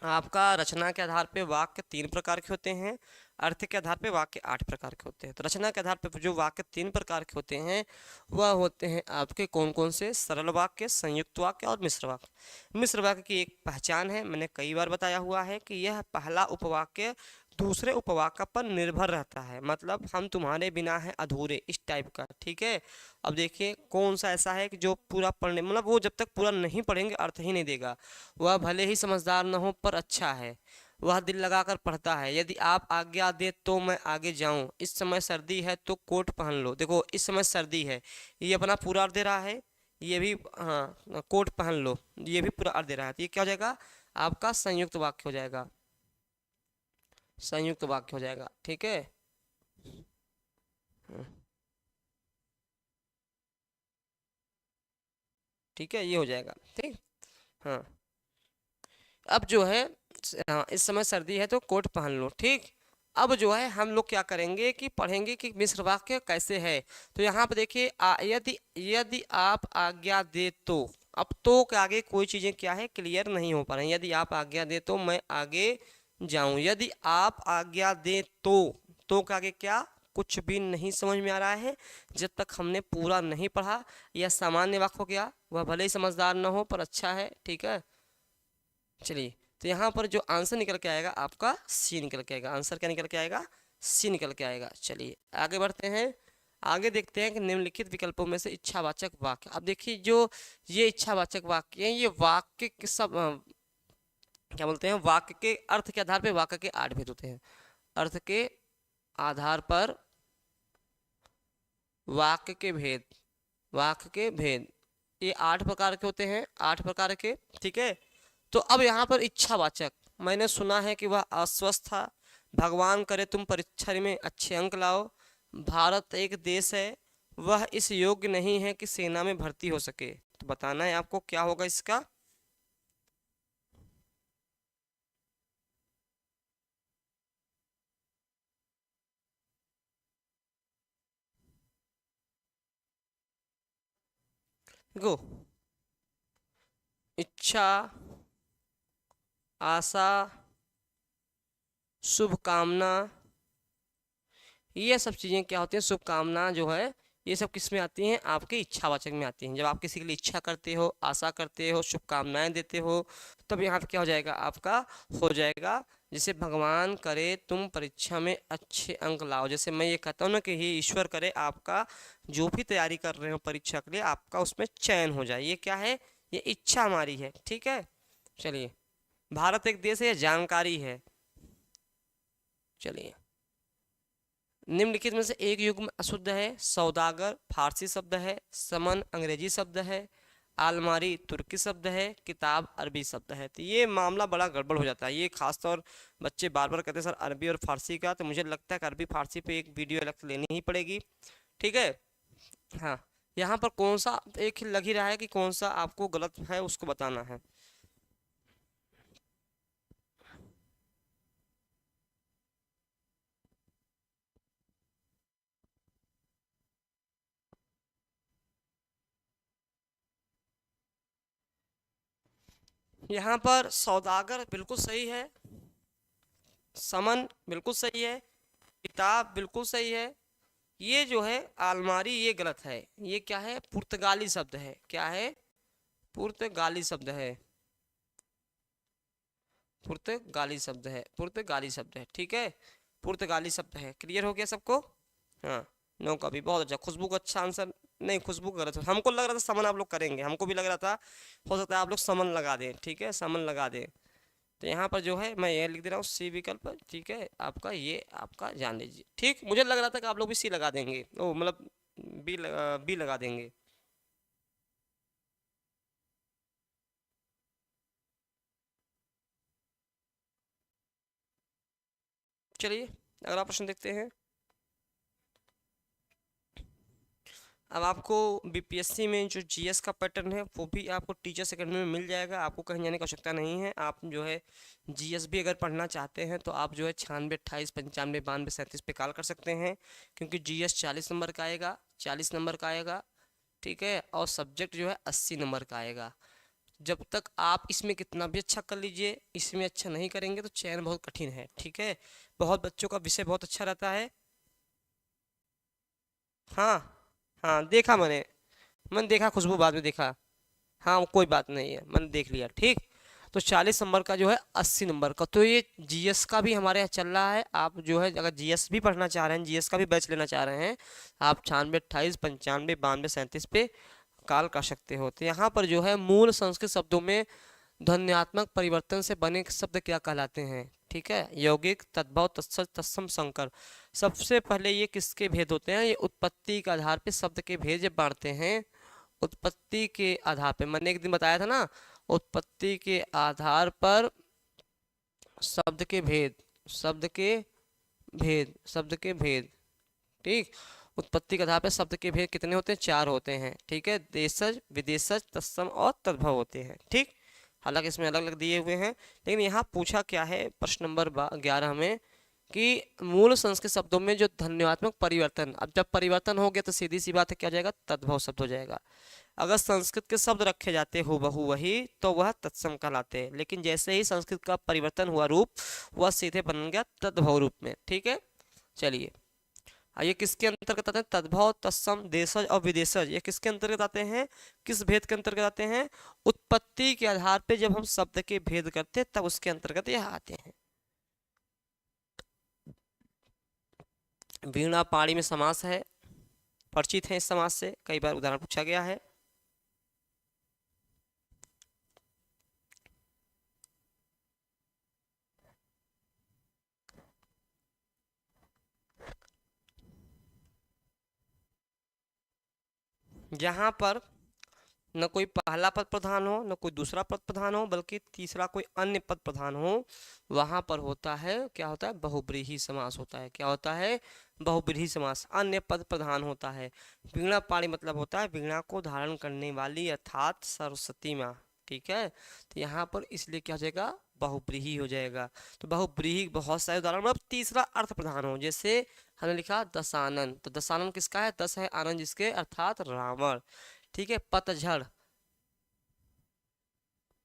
आपका रचना के आधार पे वाक्य 3 प्रकार के होते हैं, अर्थ के आधार पे वाक्य 8 प्रकार के होते हैं। तो रचना के आधार पे जो वाक्य 3 प्रकार के होते हैं वह होते हैं आपके कौन कौन से? सरल वाक्य, संयुक्त वाक्य और मिश्र वाक्य। मिश्र वाक्य की एक पहचान है, मैंने कई बार बताया हुआ है कि यह पहला उपवाक्य दूसरे उपवाक्य पर निर्भर रहता है, मतलब हम तुम्हारे बिना हैं अधूरे, इस टाइप का। ठीक है, अब देखिए कौन सा ऐसा है कि जो पूरा पढ़ने, मतलब वो जब तक पूरा नहीं पढ़ेंगे अर्थ ही नहीं देगा। वह भले ही समझदार न हो पर अच्छा है, वह दिल लगाकर पढ़ता है। यदि आप आज्ञा दे तो मैं आगे जाऊं, इस समय सर्दी है तो कोट पहन लो। देखो, इस समय सर्दी है, ये अपना पूरा अर्थ दे रहा है। ये भी, हाँ, कोट पहन लो, ये भी पूरा अर्थ दे रहा है। तो ये क्या हो जाएगा? आपका संयुक्त वाक्य हो जाएगा, संयुक्त वाक्य हो जाएगा। ठीक है, ठीक है, ये हो जाएगा। ठीक, हाँ। अब जो है, हाँ, इस समय सर्दी है तो कोट पहन लो। ठीक, अब जो है हम लोग क्या करेंगे कि पढ़ेंगे कि मिश्र वाक्य कैसे है। तो यहाँ पर देखिए, यदि यदि आप आज्ञा दे तो। अब तो के आगे कोई चीज़ें क्या है, क्लियर नहीं हो पा रही हैं। यदि आप आज्ञा दे तो मैं आगे जाऊं, यदि आप आज्ञा दे तो के आगे क्या? कुछ भी नहीं समझ में आ रहा है जब तक हमने पूरा नहीं पढ़ा। यह सामान्य वाक्य हो गया, वह भले ही समझदार न हो पर अच्छा है। ठीक है, चलिए, तो यहाँ पर जो आंसर निकल के आएगा आपका सी निकल के आएगा। आंसर क्या निकल के आएगा? सी निकल के आएगा। चलिए आगे बढ़ते हैं, आगे देखते हैं कि निम्नलिखित विकल्पों में से इच्छावाचक वाक्य। अब देखिए, जो ये इच्छावाचक वाक्य हैं, ये वाक्य के सब क्या बोलते हैं, वाक्य के अर्थ के आधार पर वाक्य के 8 भेद होते हैं। अर्थ के आधार पर वाक्य के भेद, वाक्य के भेद, ये 8 प्रकार के होते हैं, 8 प्रकार के। ठीक है, तो अब यहाँ पर इच्छावाचक, मैंने सुना है कि वह अस्वस्थ था, भगवान करे तुम परीक्षा में अच्छे अंक लाओ, भारत एक देश है, वह इस योग्य नहीं है कि सेना में भर्ती हो सके। तो बताना है आपको क्या होगा इसका। देखो, इच्छा, आशा, शुभकामना, ये सब चीज़ें क्या होती हैं? शुभकामना जो है, ये सब किस में आती हैं? आपके इच्छावाचक में आती हैं। जब आप किसी के लिए इच्छा करते हो, आशा करते हो, शुभकामनाएं देते हो, तब यहाँ पे क्या हो जाएगा? आपका हो जाएगा, जैसे भगवान करे तुम परीक्षा में अच्छे अंक लाओ। जैसे मैं ये कहता हूँ ना कि हे ईश्वर करे आपका जो भी तैयारी कर रहे हो परीक्षा के लिए, आपका उसमें चयन हो जाए। ये क्या है? ये इच्छा हमारी है। ठीक है, चलिए, भारत एक देश है, ये जानकारी है। चलिए, निम्नलिखित में से एक युग्म अशुद्ध है। सौदागर फारसी शब्द है, समन अंग्रेजी शब्द है, आलमारी तुर्की शब्द है, किताब अरबी शब्द है। तो ये मामला बड़ा गड़बड़ हो जाता है। ये खासतौर बच्चे बार बार कहते हैं सर अरबी और फारसी का, तो मुझे लगता है कि अरबी फारसी पे एक वीडियो अलग से लेनी ही पड़ेगी। ठीक है, हाँ। यहाँ पर कौन सा एक लग ही रहा है कि कौन सा आपको गलत है उसको बताना है। यहाँ पर सौदागर बिल्कुल सही है, समन बिल्कुल सही है, किताब बिल्कुल सही है। ये जो है अलमारी ये गलत है। ये क्या है? पुर्तगाली शब्द है। क्या है? पुर्तगाली शब्द है। पुर्तगाली शब्द है। पुर्तगाली शब्द है। ठीक है, पुर्तगाली शब्द है। क्लियर हो गया सबको? हाँ, नो का भी बहुत अच्छा। खुशबू का अच्छा आंसर नहीं, खुशबू का गलत है। हमको लग रहा था समन आप लोग करेंगे, हमको भी लग रहा था, हो सकता है आप लोग समन लगा दें। ठीक है, समन लगा दें। तो यहाँ पर जो है मैं ये लिख दे रहा हूँ सी विकल्प। ठीक है, आपका ये आपका जान लीजिए। ठीक, मुझे लग रहा था कि आप लोग भी सी लगा देंगे, ओ मतलब बी लगा देंगे। चलिए अगला प्रश्न देखते हैं। अब आपको बीपीएससी में जो जीएस का पैटर्न है वो भी आपको टीचर्स अकेडमी में मिल जाएगा। आपको कहीं जाने की आवश्यकता नहीं है। आप जो है जीएस भी अगर पढ़ना चाहते हैं तो आप जो है 96 28 95 92 37 पे कॉल कर सकते हैं, क्योंकि जीएस 40 नंबर का आएगा, 40 नंबर का आएगा। ठीक है, और सब्जेक्ट जो है 80 नंबर का आएगा। जब तक आप इसमें कितना भी अच्छा कर लीजिए, इसमें अच्छा नहीं करेंगे तो चयन बहुत कठिन है। ठीक है, बहुत बच्चों का विषय बहुत अच्छा रहता है। हाँ हाँ, देखा मैंने देखा, खुशबू बाद में देखा। हाँ कोई बात नहीं है, मैंने देख लिया। ठीक, तो 40 नंबर का जो है 80 नंबर का, तो ये जीएस का भी हमारे यहाँ चल रहा है। आप जो है अगर जीएस भी पढ़ना चाह रहे हैं, जीएस का भी बैच लेना चाह रहे हैं, आप 96 28 95 92 37 पे कॉल कर सकते हो। तो यहाँ पर जो है मूल संस्कृत शब्दों में ध्वन्यात्मक परिवर्तन से बने शब्द क्या कहलाते हैं? ठीक है, यौगिक, तद्भव, तत्सम, तत्सम, संकर। सबसे पहले ये किसके भेद होते हैं? ये उत्पत्ति के आधार पे शब्द के भेद जब बांटते हैं, उत्पत्ति के आधार पे, मैंने एक दिन बताया था ना, उत्पत्ति के आधार पर शब्द के भेद, शब्द के भेद, शब्द के भेद। ठीक, उत्पत्ति के आधार पर शब्द के भेद कितने होते हैं? 4 होते हैं। ठीक है, देशज, विदेशज, तत्सम और तद्भव होते हैं। ठीक, हालांकि इसमें अलग अलग दिए हुए हैं, लेकिन यहाँ पूछा क्या है प्रश्न नंबर 11 में कि मूल संस्कृत शब्दों में जो ध्वन्यात्मक परिवर्तन, अब जब परिवर्तन हो गया तो सीधी सी बात है क्या हो जाएगा? तद्भव शब्द हो जाएगा। अगर संस्कृत के शब्द रखे जाते हो बहु वही तो वह तत्सम कहलाते हैं, लेकिन जैसे ही संस्कृत का परिवर्तन हुआ रूप, वह सीधे बन गया तद्भव रूप में। ठीक है, चलिए ये किसके अंतर्गत आते हैं? तद्भव, तत्सम, देशज और विदेशज, ये किसके अंतर्गत आते हैं? किस भेद के अंतर्गत आते हैं? उत्पत्ति के आधार पे जब हम शब्द के भेद करते हैं तब उसके अंतर्गत यह आते हैं। वीणा पाणी में समास है, परिचित है इस समास से, कई बार उदाहरण पूछा गया है। यहाँ पर न कोई पहला पद प्रधान हो, न कोई दूसरा पद प्रधान हो, बल्कि तीसरा कोई अन्य पद प्रधान हो, वहां पर होता है क्या? होता है बहुब्रीहि समास होता है। क्या होता है? बहुब्रीहि समास, अन्य पद प्रधान होता है। वीणा पाणी मतलब होता है वीणा को धारण करने वाली अर्थात सरस्वती माँ। ठीक है, तो यहाँ पर इसलिए क्या हो जाएगा? बहुब्रीहि हो जाएगा। तो बहुब्रीहि बहुत सारे उदाहरण, मतलब तीसरा अर्थ प्रधान हो। जैसे हमने लिखा दशानन, तो दशानन किसका है? 10 है, आनंद जिसके अर्थात रावण। ठीक है, पतझड़,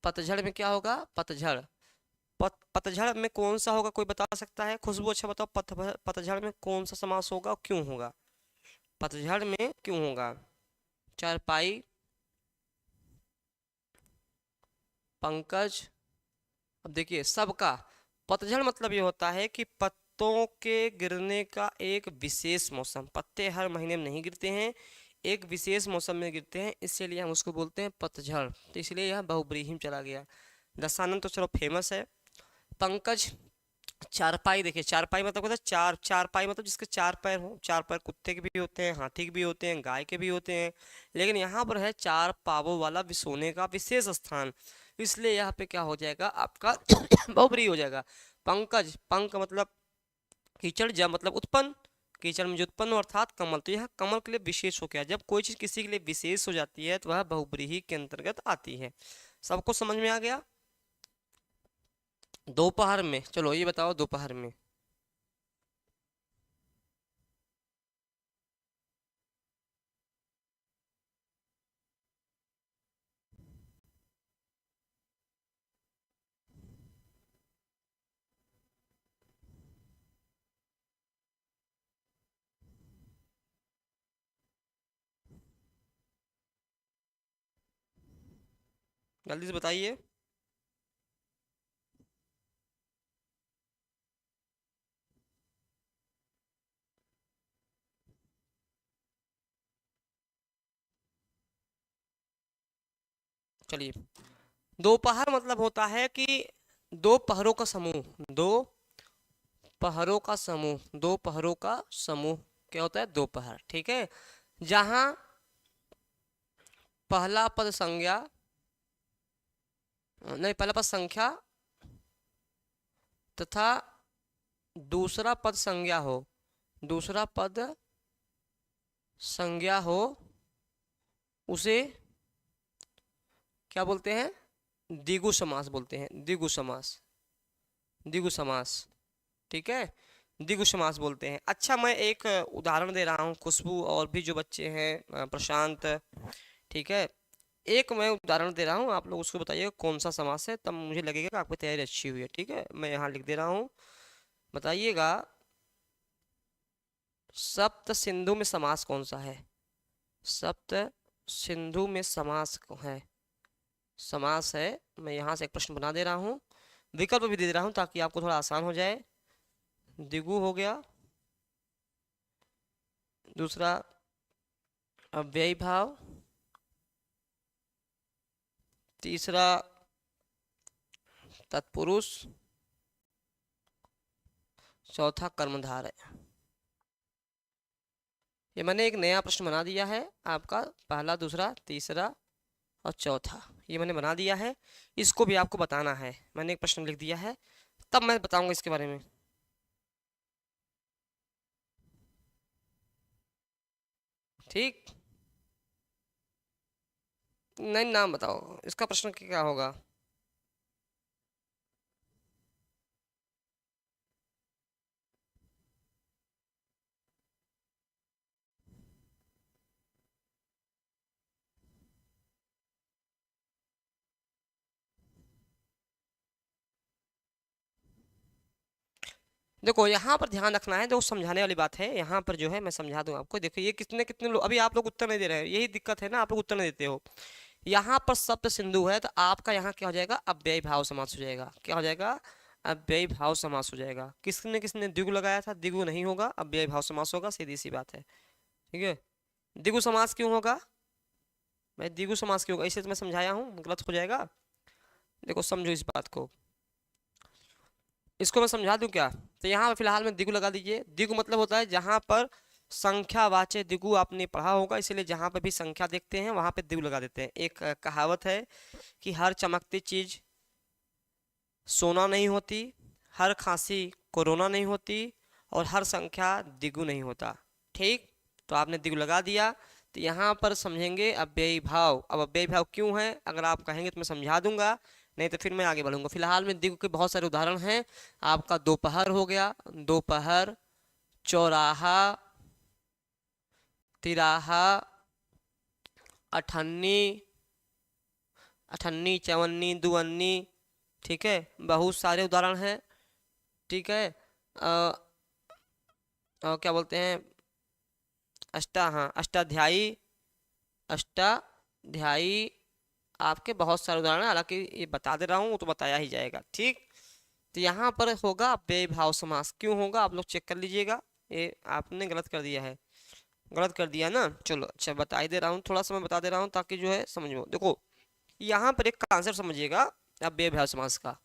पतझड़ में क्या होगा? पतझड़, पतझड़ में कौन सा होगा? कोई बता सकता है? खुशबू अच्छा बताओ, पतझड़ में कौन सा समास होगा और क्यों होगा? पतझड़ में क्यों होगा? चारपाई, पंकज। अब देखिए सबका, पतझड़ मतलब ये होता है कि पत्तों के गिरने का एक विशेष मौसम, पत्ते हर महीने में नहीं गिरते हैं, एक विशेष मौसम में गिरते हैं, इसीलिए हम उसको बोलते हैं पतझड़। तो इसलिए यह बहुब्रीहि में चला गया। दशानन तो चलो फेमस है। पंकज, चारपाई, देखिए चारपाई मतलब होता है चार, चारपाई मतलब जिसके 4 पैर हो। 4 पैर कुत्ते के भी होते हैं, हाथी के भी होते हैं, गाय के भी होते हैं, लेकिन यहाँ पर है 4 पावों वाला सोने का विशेष स्थान, इसलिए यहाँ पे क्या हो जाएगा आपका? बहुब्रीहि हो जाएगा। पंकज, पंक मतलब कीचड़, जब मतलब उत्पन्न, कीचड़ में जो उत्पन्न हो अर्थात कमल, तो यह कमल के लिए विशेष हो गया। जब कोई चीज किसी के लिए विशेष हो जाती है तो वह बहुब्रीहि के अंतर्गत आती है। सबको समझ में आ गया? दोपहर में, चलो ये बताओ दोपहर में। जल्दी से बताइए। चलिए, दोपहर मतलब होता है कि दो पहरों का समूह, दो पहरों का समूह, दो पहरों का समूह क्या होता है, दोपहर। ठीक है, जहां पहला पद संज्ञा, नहीं, पहला पद संख्या तथा दूसरा पद संज्ञा हो, दूसरा पद संज्ञा हो, उसे क्या बोलते हैं, द्विगु समास बोलते हैं, द्विगु समास, द्विगु समास। ठीक है, द्विगु समास बोलते हैं। अच्छा, मैं एक उदाहरण दे रहा हूँ, खुशबू और भी जो बच्चे हैं, प्रशांत, ठीक है, एक मैं उदाहरण दे रहा हूँ, आप लोग उसको बताइएगा कौन सा समास है, तब मुझे लगेगा कि आपकी तैयारी अच्छी हुई है। ठीक है, मैं यहाँ लिख दे रहा हूँ, बताइएगा। सप्त सिंधु में समास कौन सा है, सप्त सिंधु में समास है, समास है। मैं यहाँ से एक प्रश्न बना दे रहा हूँ, विकल्प भी दे रहा हूँ ताकि आपको थोड़ा आसान हो जाए। द्विगु हो गया, दूसरा अव्ययी भाव, तीसरा तत्पुरुष, चौथा कर्मधारय। ये मैंने एक नया प्रश्न बना दिया है आपका, पहला, दूसरा, तीसरा और चौथा, ये मैंने बना दिया है। इसको भी आपको बताना है, मैंने एक प्रश्न लिख दिया है, तब मैं बताऊंगा इसके बारे में। ठीक, नहीं, नाम बताओ, इसका प्रश्न क्या होगा। देखो, यहाँ पर ध्यान रखना है, देखो समझाने वाली बात है, यहाँ पर जो है मैं समझा दूं आपको। देखो, ये कितने कितने लोग, अभी आप लोग उत्तर नहीं दे रहे हैं, यही दिक्कत है ना, आप लोग उत्तर नहीं देते हो। यहाँ पर सप्त सिंधु है, तो आपका यहाँ क्या हो जाएगा, अव्ययी भाव समास हो जाएगा। क्या हो जाएगा, अव्ययी भाव समास हो जाएगा। किसने किसने द्विगु लगाया था, द्विगु नहीं होगा, अव्ययी भाव समास होगा, सीधी सी बात है। ठीक है, द्विगु समास क्यों होगा भाई, द्विगु समास क्यों होगा, इसे तो मैं समझाया हूँ, गलत हो जाएगा। देखो, समझो इस बात को, इसको मैं समझा दूं क्या। तो यहाँ पर फिलहाल में द्विगु लगा दीजिए। द्विगु मतलब होता है जहां पर संख्यावाचक द्विगु, आपने पढ़ा होगा, इसलिए जहां पर भी संख्या देखते हैं वहां पे द्विगु लगा देते हैं। एक कहावत है कि हर चमकती चीज सोना नहीं होती, हर खांसी कोरोना नहीं होती, और हर संख्या द्विगु नहीं होता। ठीक, तो आपने द्विगु लगा दिया, तो यहाँ पर समझेंगे अव्ययी भाव। अब अव्ययी भाव क्यों है, अगर आप कहेंगे तो मैं समझा दूंगा, नहीं तो फिर मैं आगे बढ़ूंगा। फिलहाल में द्विगु के बहुत सारे उदाहरण हैं। आपका दोपहर हो गया, दोपहर, चौराहा, तिराहा, अठन्नी, अठन्नी, चवन्नी, दुअन्नी। ठीक है, बहुत सारे उदाहरण हैं। ठीक है, क्या बोलते हैं, हाँ, अष्टाध्यायी, अष्टाध्यायी, आपके बहुत सारे उदाहरण हैं, हालांकि ये बता दे रहा हूँ तो बताया ही जाएगा। ठीक, तो यहाँ पर होगा अव्ययी भाव समास। क्यों होगा, आप लोग चेक कर लीजिएगा, ये आपने गलत कर दिया है, गलत कर दिया ना। चलो, अच्छा, बता ही दे रहा हूँ, थोड़ा सा मैं बता दे रहा हूँ ताकि जो है समझो। देखो, यहाँ पर एक कॉन्सेप्ट समझिएगा अव्ययी भाव समास का,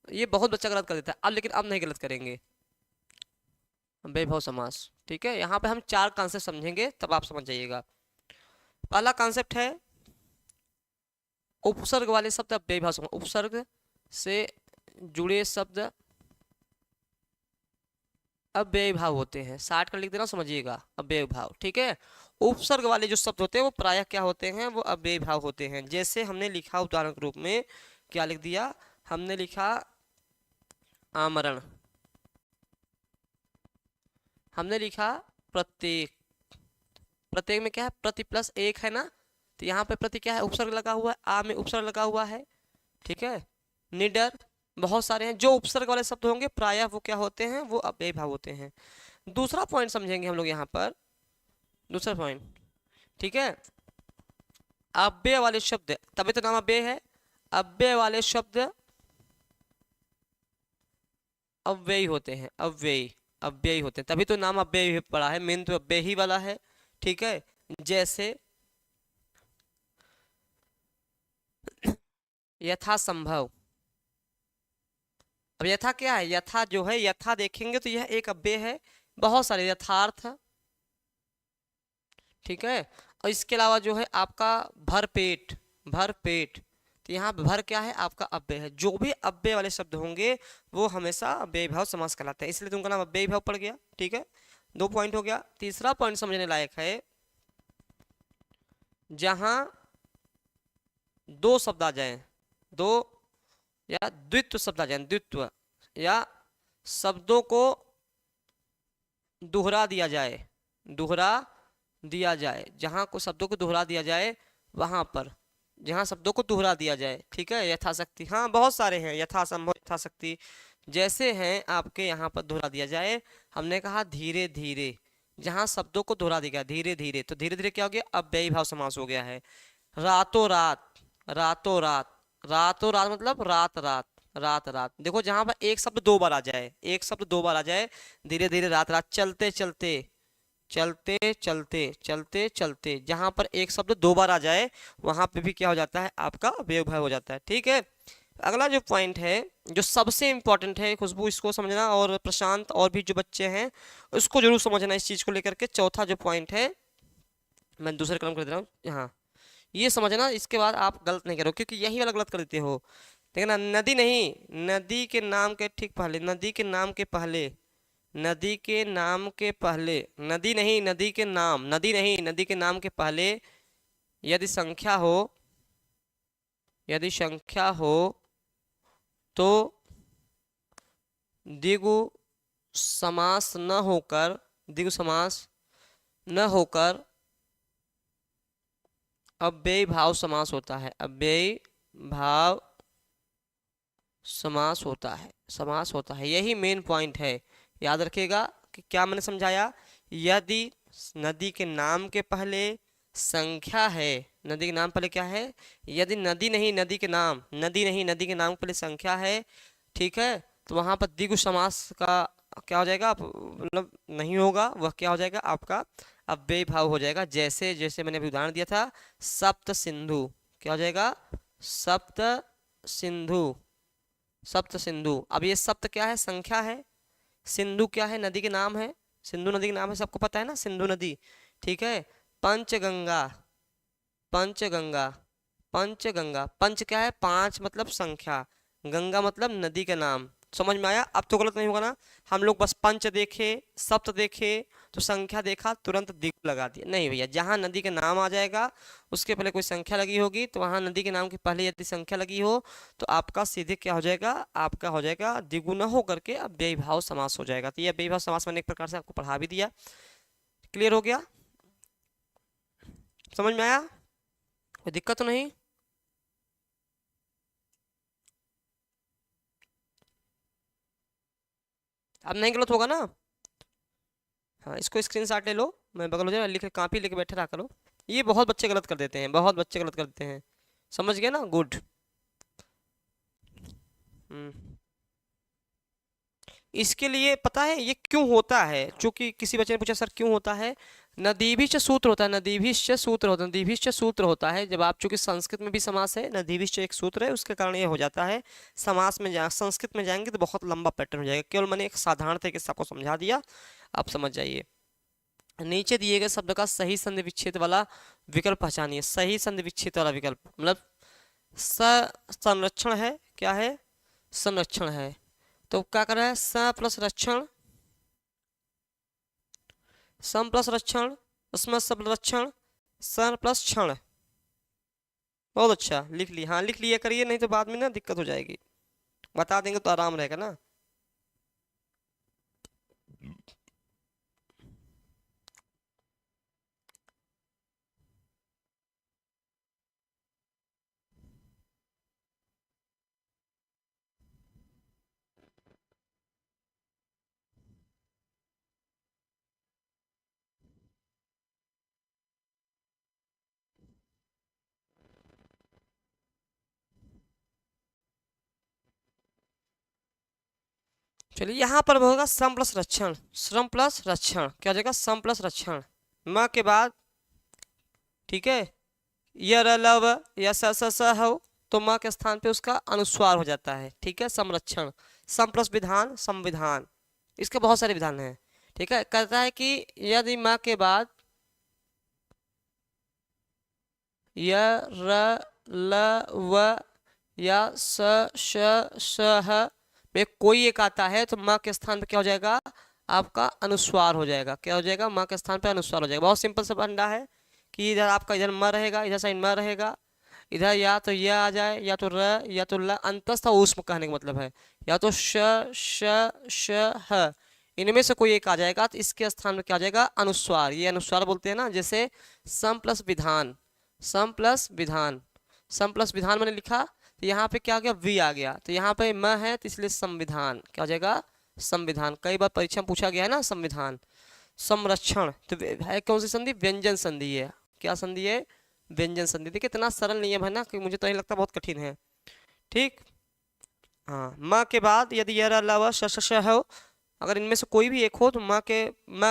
ये बहुत बच्चा गलत कर देता है अब, लेकिन अब नहीं गलत करेंगे। अव्ययी भाव समास, ठीक है, यहाँ पे हम चार कॉन्सेप्ट समझेंगे, तब आप समझ जाइएगा। पहला कॉन्सेप्ट है उपसर्ग वाले शब्द अव्ययी भाव समास, उपसर्ग से जुड़े शब्द अव्ययी भाव होते हैं। 60 का लिख देना, समझिएगा, अव्ययी भाव। ठीक है, उपसर्ग वाले जो शब्द होते हैं वो प्रायः क्या होते हैं, वो अव्ययी भाव होते हैं। जैसे हमने लिखा उदाहरण के रूप में, क्या लिख दिया, हमने लिखा आमरण, हमने लिखा प्रत्येक, प्रत्येक में क्या है, प्रति प्लस एक है ना, तो यहाँ पे प्रति क्या है, उपसर्ग लगा हुआ है, आ में उपसर्ग लगा हुआ है। ठीक है, निडर, बहुत सारे हैं जो उपसर्ग वाले शब्द होंगे, प्रायः वो क्या होते हैं, वो अव्ययी भाव होते हैं। दूसरा पॉइंट समझेंगे हम लोग यहाँ पर, दूसरा पॉइंट, ठीक है, अव्यय वाले शब्द, तभी तो नाम अव्यय है। अव्यय वाले शब्द अव्ययी होते हैं, अव्ययी अव्ययी होते हैं, तभी तो नाम अव्ययी पड़ा है, मेन तो अव्ययी वाला है। ठीक है, जैसे यथासंभव। अब यथा क्या है, यथा जो है, यथा देखेंगे तो यह एक अव्यय है, बहुत सारे यथार्थ। ठीक है, और इसके अलावा जो है आपका भरपेट, भरपेट, तो यहाँ भर क्या है, आपका अव्यय है। जो भी अव्यय वाले शब्द होंगे वो हमेशा अव्ययी भाव समास कहलाते हैं, इसलिए तुमका नाम अव्ययी भाव पड़ गया। ठीक है, 2 पॉइंट हो गया। तीसरा पॉइंट समझने लायक है, जहां दो शब्द आ जाए, दो या द्वित्व शब्द आ जाए, द्वित्व या शब्दों को दोहरा दिया जाए, दोहरा दिया जाए, जहां को शब्दों को दोहरा दिया जाए, वहां पर, जहां शब्दों को दोहरा दिया जाए। ठीक है, यथाशक्ति, हाँ बहुत सारे हैं, यथासंभव, यथाशक्ति, जैसे हैं आपके यहाँ पर दोहरा दिया जाए। हमने कहा धीरे धीरे, जहां शब्दों को दोहरा दिया गया धीरे धीरे, तो धीरे धीरे क्या हो गया, अव्ययी भाव समास हो गया है। रातों रात, रातों रात, रातों रात मतलब रात रात, रात रात। देखो जहां पर एक शब्द 2 बार आ जाए, एक शब्द 2 बार आ जाए, धीरे धीरे, रात रात, चलते चलते, चलते चलते, चलते चलते, जहां पर एक शब्द 2 बार आ जाए वहां पे भी क्या हो जाता है, आपका अव्यय भाव हो जाता है। ठीक है, अगला जो पॉइंट है, जो सबसे इंपॉर्टेंट है, खुशबू इसको समझना, और प्रशांत और भी जो बच्चे हैं उसको जरूर समझना इस चीज को लेकर के। चौथा जो पॉइंट है, मैं दूसरे कलम कर दे रहा हूँ, हाँ ये समझना, इसके बाद आप गलत नहीं करो, क्योंकि यही वाला गलत कर देते हो। देखना, नदी नहीं, नदी के नाम के ठीक पहले, नदी के नाम के पहले, नदी के नाम के पहले, नदी नहीं, नदी के नाम, नदी नहीं, नदी के नाम के पहले यदि संख्या हो, यदि संख्या हो तो द्विगु समास न होकर, द्विगु समास न होकर अव्ययी भाव समास होता है, अव्ययी भाव समास होता है, समास होता है, यही मेन पॉइंट है। याद रखिएगा कि क्या मैंने समझाया, यदि नदी के नाम के पहले संख्या है, नदी के नाम पहले क्या है, यदि नदी नहीं, नदी के नाम, नदी नहीं, नदी के नाम के पहले संख्या है, ठीक है, तो वहां पर द्विगु समास का क्या हो जाएगा, मतलब नहीं होगा, वह क्या हो जाएगा, आपका अव्ययी भाव हो जाएगा। जैसे जैसे मैंने अभी उदाहरण दिया था, सप्त सिंधु, क्या हो जाएगा, सप्त सिंधु, सप्त सिंधु। अब ये सप्त क्या है, संख्या है, सिंधु क्या है, नदी के नाम है, सिंधु नदी के नाम है, सबको पता है ना, सिंधु नदी। ठीक है, पंचगंगा, पंचगंगा, पंचगंगा, पंच क्या है, 5 मतलब संख्या, गंगा मतलब नदी का नाम। समझ में आया, अब तो गलत नहीं होगा ना। हम लोग बस पंच देखे, सप्त देखे, तो संख्या देखा, तुरंत द्विगु लगा दिया, नहीं भैया, जहां नदी का नाम आ जाएगा उसके पहले कोई संख्या लगी होगी, तो वहां नदी के नाम के पहले यदि संख्या लगी हो तो आपका सीधे क्या हो जाएगा, आपका हो जाएगा द्विगु न हो करके अव्ययी भाव समास हो जाएगा। तो ये अव्ययी भाव समास मैंने एक प्रकार से आपको पढ़ा भी दिया। क्लियर हो गया, समझ में आया, कोई दिक्कत तो नहीं। अब नहीं गलत होगा ना, हाँ इसको स्क्रीनशॉट ले लो, मैं बगल हो जाए लिख, कॉपी लेके बैठे रहा करो। ये बहुत बच्चे गलत कर देते हैं, बहुत बच्चे गलत कर देते हैं, समझ गए ना, गुड। हम्म, इसके लिए पता है ये क्यों होता है, चूंकि किसी बच्चे ने पूछा सर क्यों होता है, नदीभिश्च सूत्र होता है, नदीभिश्च सूत्र होता है, नदीभिश्च सूत्र होता है, जब आप, चूंकि संस्कृत में भी समास है, नदीभिश्च एक सूत्र है, उसके कारण ये हो जाता है। समास में संस्कृत में जाएंगे तो बहुत लंबा पैटर्न हो जाएगा, केवल मैंने एक साधारण तरीके से आपको समझा दिया, आप समझ जाइए। नीचे दिए गए शब्द का सही संधि विच्छेद वाला विकल्प पहचानिए, सही संधि विच्छेद वाला विकल्प मतलब संरक्षण है, क्या है, संरक्षण है, तो क्या कर रहा है, स प्लस रक्षण, सम प्लस रक्षण, स्म शब्द रक्षण, सन प्लस क्षण। बहुत अच्छा लिख लिया, हाँ लिख लिया करिए, नहीं तो बाद में ना दिक्कत हो जाएगी, बता देंगे तो आराम रहेगा ना। चलिए यहाँ पर होगा सम प्लस रक्षण, श्रम प्लस रक्षण क्या हो जाएगा, सम प्लस रक्षण। म के बाद ठीक है य र ल व या स हो तो म के स्थान पे उसका अनुस्वार हो जाता है। ठीक है, संरक्षण, सम प्लस विधान संविधान, इसके बहुत सारे विधान हैं। ठीक है, कहता है कि यदि म के बाद य र ल व या श ह में कोई एक आता है तो म के स्थान पे क्या हो जाएगा, आपका अनुस्वार हो जाएगा। क्या हो जाएगा, म के स्थान पे अनुस्वार हो जाएगा। बहुत सिंपल सा फंडा है कि इधर आपका इधर म रहेगा, इधर साइन म रहेगा, इधर या तो यह आ जाए या तो र या तो ल, अंतस्थ ऊष्म कहने का मतलब है, या तो श ह, इनमें से कोई एक आ जाएगा तो इसके स्थान में क्या आ जाएगा, अनुस्वार। ये अनुस्वार बोलते हैं ना, जैसे सम प्लस विधान, सम प्लस विधान, सम प्लस विधान मैंने लिखा तो यहाँ पे क्या आ गया, वी आ गया, तो यहाँ पे म है तो इसलिए संविधान क्या हो जाएगा, संविधान। कई बार परीक्षा में पूछा गया है ना संविधान। संरक्षण तो है कौन सी संधि, व्यंजन संधि है। क्या संधि है, व्यंजन संधि। देखिए इतना सरल नियम है ना कि मुझे तो नहीं लगता बहुत कठिन है। ठीक, हाँ, म के बाद यदि य र ल व श हो, अगर इनमें से कोई भी एक हो तो म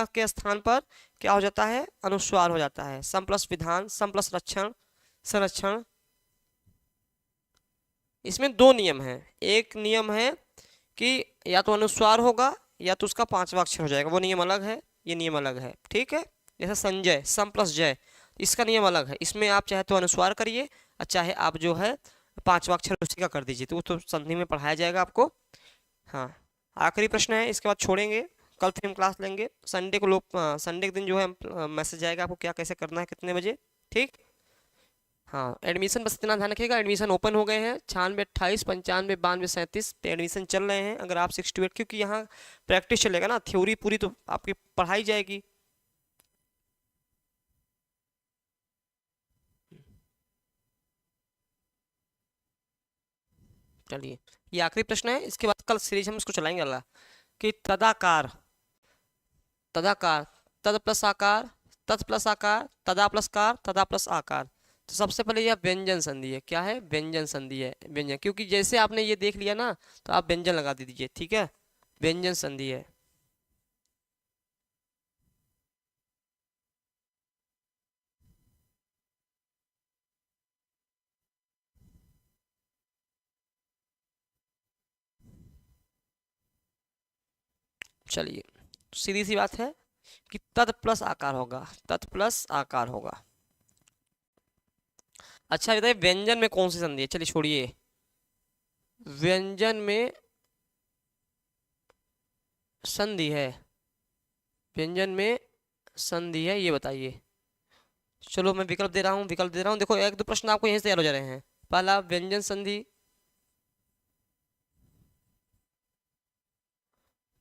के स्थान पर क्या हो जाता है, अनुस्वार हो जाता है। सम प्लस विधान, सम प्लस रक्षण, संरक्षण। इसमें दो नियम हैं, एक नियम है कि या तो अनुस्वार होगा या तो उसका पांचवा अक्षर हो जाएगा, वो नियम अलग है, ये नियम अलग है। ठीक है, जैसे संजय, सम प्लस जय, इसका नियम अलग है। इसमें आप चाहे तो अनुस्वार करिए और चाहे आप जो है पांचवा अक्षर उसी का कर दीजिए, तो वो तो संधि में पढ़ाया जाएगा आपको। हाँ, आखिरी प्रश्न है, इसके बाद छोड़ेंगे, कल फिर हम क्लास लेंगे। संडे को लोग संडे के दिन जो है मैसेज आएगा आपको क्या कैसे करना है, कितने बजे। ठीक, हाँ, एडमिशन बस इतना ध्यान रखिएगा, एडमिशन ओपन हो गए हैं। 96 28 95 92 37 पे एडमिशन चल रहे हैं। अगर आप 6 to 8, क्योंकि यहाँ प्रैक्टिस चलेगा ना, थ्योरी पूरी तो आपकी पढ़ाई जाएगी। चलिए, ये आखिरी प्रश्न है, इसके बाद कल सीरीज हम इसको चलाएंगे अल्लाह कि तदाकार, तदाकार, तद प्लस आकार, तत् प्लस आकार, तदा प्लस कार, तदा प्लस आकार। तो सबसे पहले यह व्यंजन संधि है। क्या है, व्यंजन संधि है, व्यंजन। क्योंकि जैसे आपने ये देख लिया ना तो आप व्यंजन लगा दीजिए। ठीक है, व्यंजन संधि है। चलिए, सीधी सी बात है कि तत् प्लस आकार होगा, तत् प्लस आकार होगा। अच्छा बताइए व्यंजन में कौन सी संधि है, चलिए छोड़िए, व्यंजन में संधि है, व्यंजन में संधि है, ये बताइए। चलो मैं विकल्प दे रहा हूँ, विकल्प दे रहा हूँ। देखो एक दो प्रश्न आपको यहीं से तैयार हो जा रहे हैं। पहला व्यंजन संधि,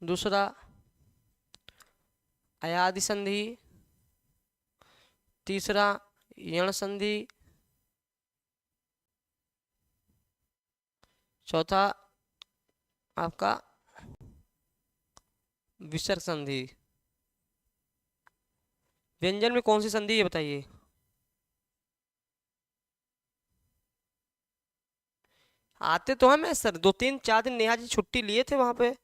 दूसरा अयादि संधि, तीसरा यण संधि, चौथा आपका विसर्ग संधि। व्यंजन में कौन सी संधि है बताइए। आते तो हैं मैं सर, 2 3 4 दिन नेहा जी छुट्टी लिए थे वहां पे,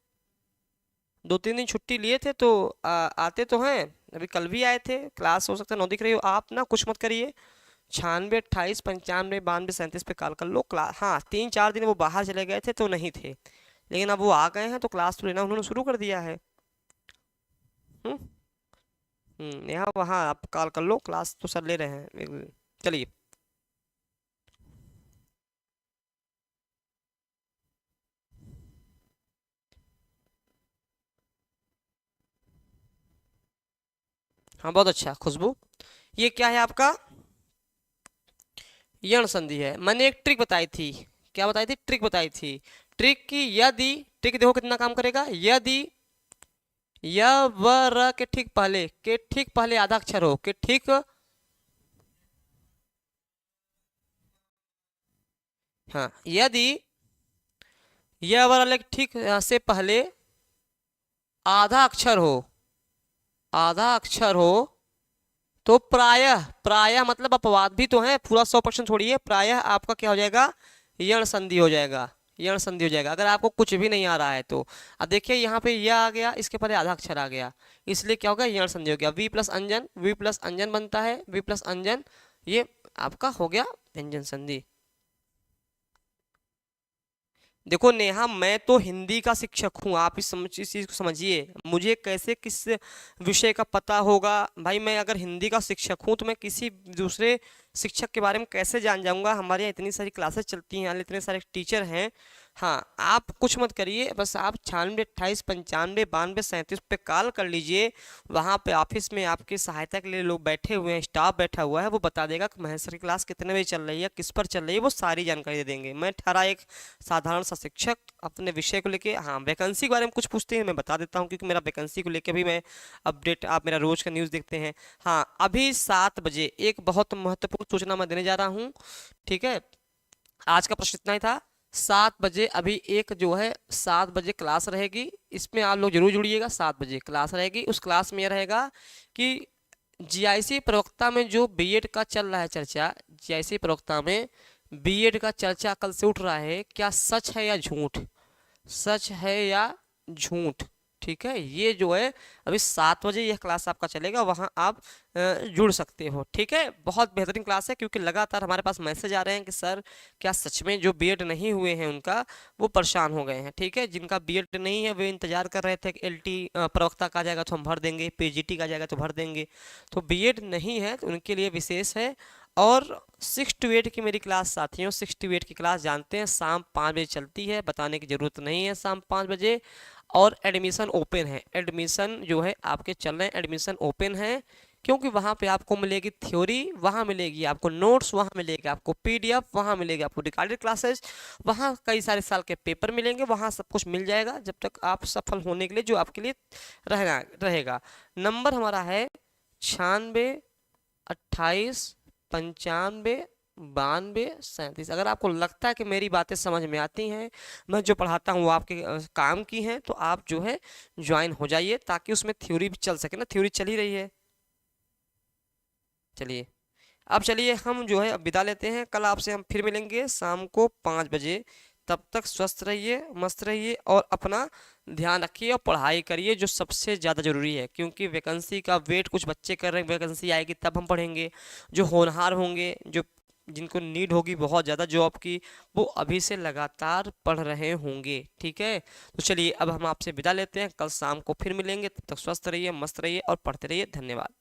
2 3 दिन छुट्टी लिए थे तो आते तो हैं। अभी कल भी आए थे, क्लास हो सकता है 9 दिख रही हो। आप ना कुछ मत करिए, 96 28 95 92 37 पे कॉल कर लो। क्लास, हाँ 3 4 दिन वो बाहर चले गए थे तो नहीं थे, लेकिन अब वो आ गए हैं तो क्लास तो लेना उन्होंने शुरू कर दिया है। हम्म यहाँ वहाँ आप कॉल कर लो, क्लास तो सर ले रहे हैं। चलिए, हाँ बहुत अच्छा खुशबू, ये क्या है आपका, यण संधि है। मैंने एक ट्रिक बताई थी, क्या बताई थी, ट्रिक बताई थी। ट्रिक की, यदि, ट्रिक देखो कितना काम करेगा, यदि य व र के ठीक पहले आधा अक्षर हो, के ठीक, हाँ यदि य व र के ठीक से पहले आधा अक्षर हो, आधा अक्षर हो तो प्रायः, प्रायः मतलब अपवाद भी तो है, पूरा 100% छोड़िए, प्रायः आपका क्या हो जाएगा, यण संधि हो जाएगा। यण संधि हो जाएगा। अगर आपको कुछ भी नहीं आ रहा है तो अब देखिए यहाँ पे यह आ गया, इसके पहले आधा अक्षर आ गया, इसलिए क्या हो गया, यण संधि हो गया। वी प्लस अंजन, वी प्लस अंजन बनता है, वी प्लस अंजन, ये आपका हो गया व्यंजन संधि। देखो नेहा, मैं तो हिंदी का शिक्षक हूँ, आप इस चीज को समझिए। मुझे कैसे किस विषय का पता होगा भाई? मैं अगर हिंदी का शिक्षक हूँ तो मैं किसी दूसरे शिक्षक के बारे में कैसे जान जाऊंगा? हमारे यहाँ इतनी सारी क्लासेस चलती हैं, इतने सारे टीचर हैं। हाँ, आप कुछ मत करिए, बस आप 96 28 95 92 37 पे कॉल कर लीजिए। वहाँ पे ऑफिस में आपकी सहायता के लिए लोग बैठे हुए हैं, स्टाफ बैठा हुआ है, वो बता देगा कि महेश सर की क्लास कितने बजे चल रही है, किस पर चल रही है, वो सारी जानकारी दे देंगे। मैं ठहरा एक साधारण सा शिक्षक अपने विषय को लेके। हाँ, वैकेंसी के बारे में कुछ पूछते हैं, मैं बता देता हूँ, क्योंकि मेरा वैकेंसी को लेके भी मैं अपडेट, आप मेरा रोज का न्यूज़ देखते हैं। हाँ, अभी 7 बजे एक बहुत महत्वपूर्ण सूचना मैं देने जा रहा हूँ, ठीक है? आज का प्रश्न इतना ही था। 7 बजे अभी एक जो है 7 बजे क्लास रहेगी, इसमें आप लोग जरूर जुड़िएगा। 7 बजे क्लास रहेगी, उस क्लास में यह रहेगा कि जीआईसी प्रवक्ता में जो बीएड का चल रहा है चर्चा, जीआईसी प्रवक्ता में बीएड का चर्चा कल से उठ रहा है, क्या सच है या झूठ? सच है या झूठ? ठीक है, ये जो है अभी 7 बजे यह क्लास आपका चलेगा, वहां आप जुड़ सकते हो। ठीक है, बहुत बेहतरीन क्लास है, क्योंकि लगातार हमारे पास मैसेज आ रहे हैं कि सर क्या सच में जो बीएड नहीं हुए हैं उनका वो परेशान हो गए हैं। ठीक है, जिनका बीएड नहीं है वे इंतजार कर रहे थे कि एलटी प्रवक्ता का आ जाएगा तो हम भर देंगे, पीजीटी का आ जाएगा तो भर देंगे। तो बीएड नहीं है तो उनके लिए विशेष है। और 6 to 8 की मेरी क्लास साथियों, 6 to 8 की क्लास जानते हैं शाम 5 बजे चलती है, बताने की ज़रूरत नहीं है, शाम 5 बजे। और एडमिशन ओपन है, एडमिशन जो है आपके चल रहे हैं, एडमिशन ओपन है, क्योंकि वहाँ पे आपको मिलेगी थ्योरी, वहाँ मिलेगी आपको नोट्स, वहाँ मिलेगी आपको पीडीएफ, वहाँ मिलेगी आपको रिकॉर्डेड क्लासेस, वहाँ कई सारे साल के पेपर मिलेंगे, वहाँ सब कुछ मिल जाएगा जब तक आप सफल होने के लिए जो आपके लिए रहेगा। नंबर हमारा है 96 28 95 92 37। अगर आपको लगता है कि मेरी बातें समझ में आती हैं, मैं जो पढ़ाता हूँ वो आपके काम की हैं, तो आप जो है ज्वाइन हो जाइए, ताकि उसमें थ्योरी भी चल सके ना। थ्योरी चल ही रही है। चलिए, अब चलिए हम जो है अब विदा लेते हैं। कल आपसे हम फिर मिलेंगे शाम को 5 बजे। तब तक स्वस्थ रहिए, मस्त रहिए और अपना ध्यान रखिए और पढ़ाई करिए, जो सबसे ज़्यादा ज़रूरी है। क्योंकि वैकेंसी का वेट कुछ बच्चे कर रहे हैं, वैकेंसी आएगी तब हम पढ़ेंगे। जो होनहार होंगे, जो जिनको नीड होगी बहुत ज़्यादा जॉब की, वो अभी से लगातार पढ़ रहे होंगे। ठीक है, तो चलिए अब हम आपसे विदा लेते हैं, कल शाम को फिर मिलेंगे। तब तक स्वस्थ रहिए, मस्त रहिए और पढ़ते रहिए। धन्यवाद।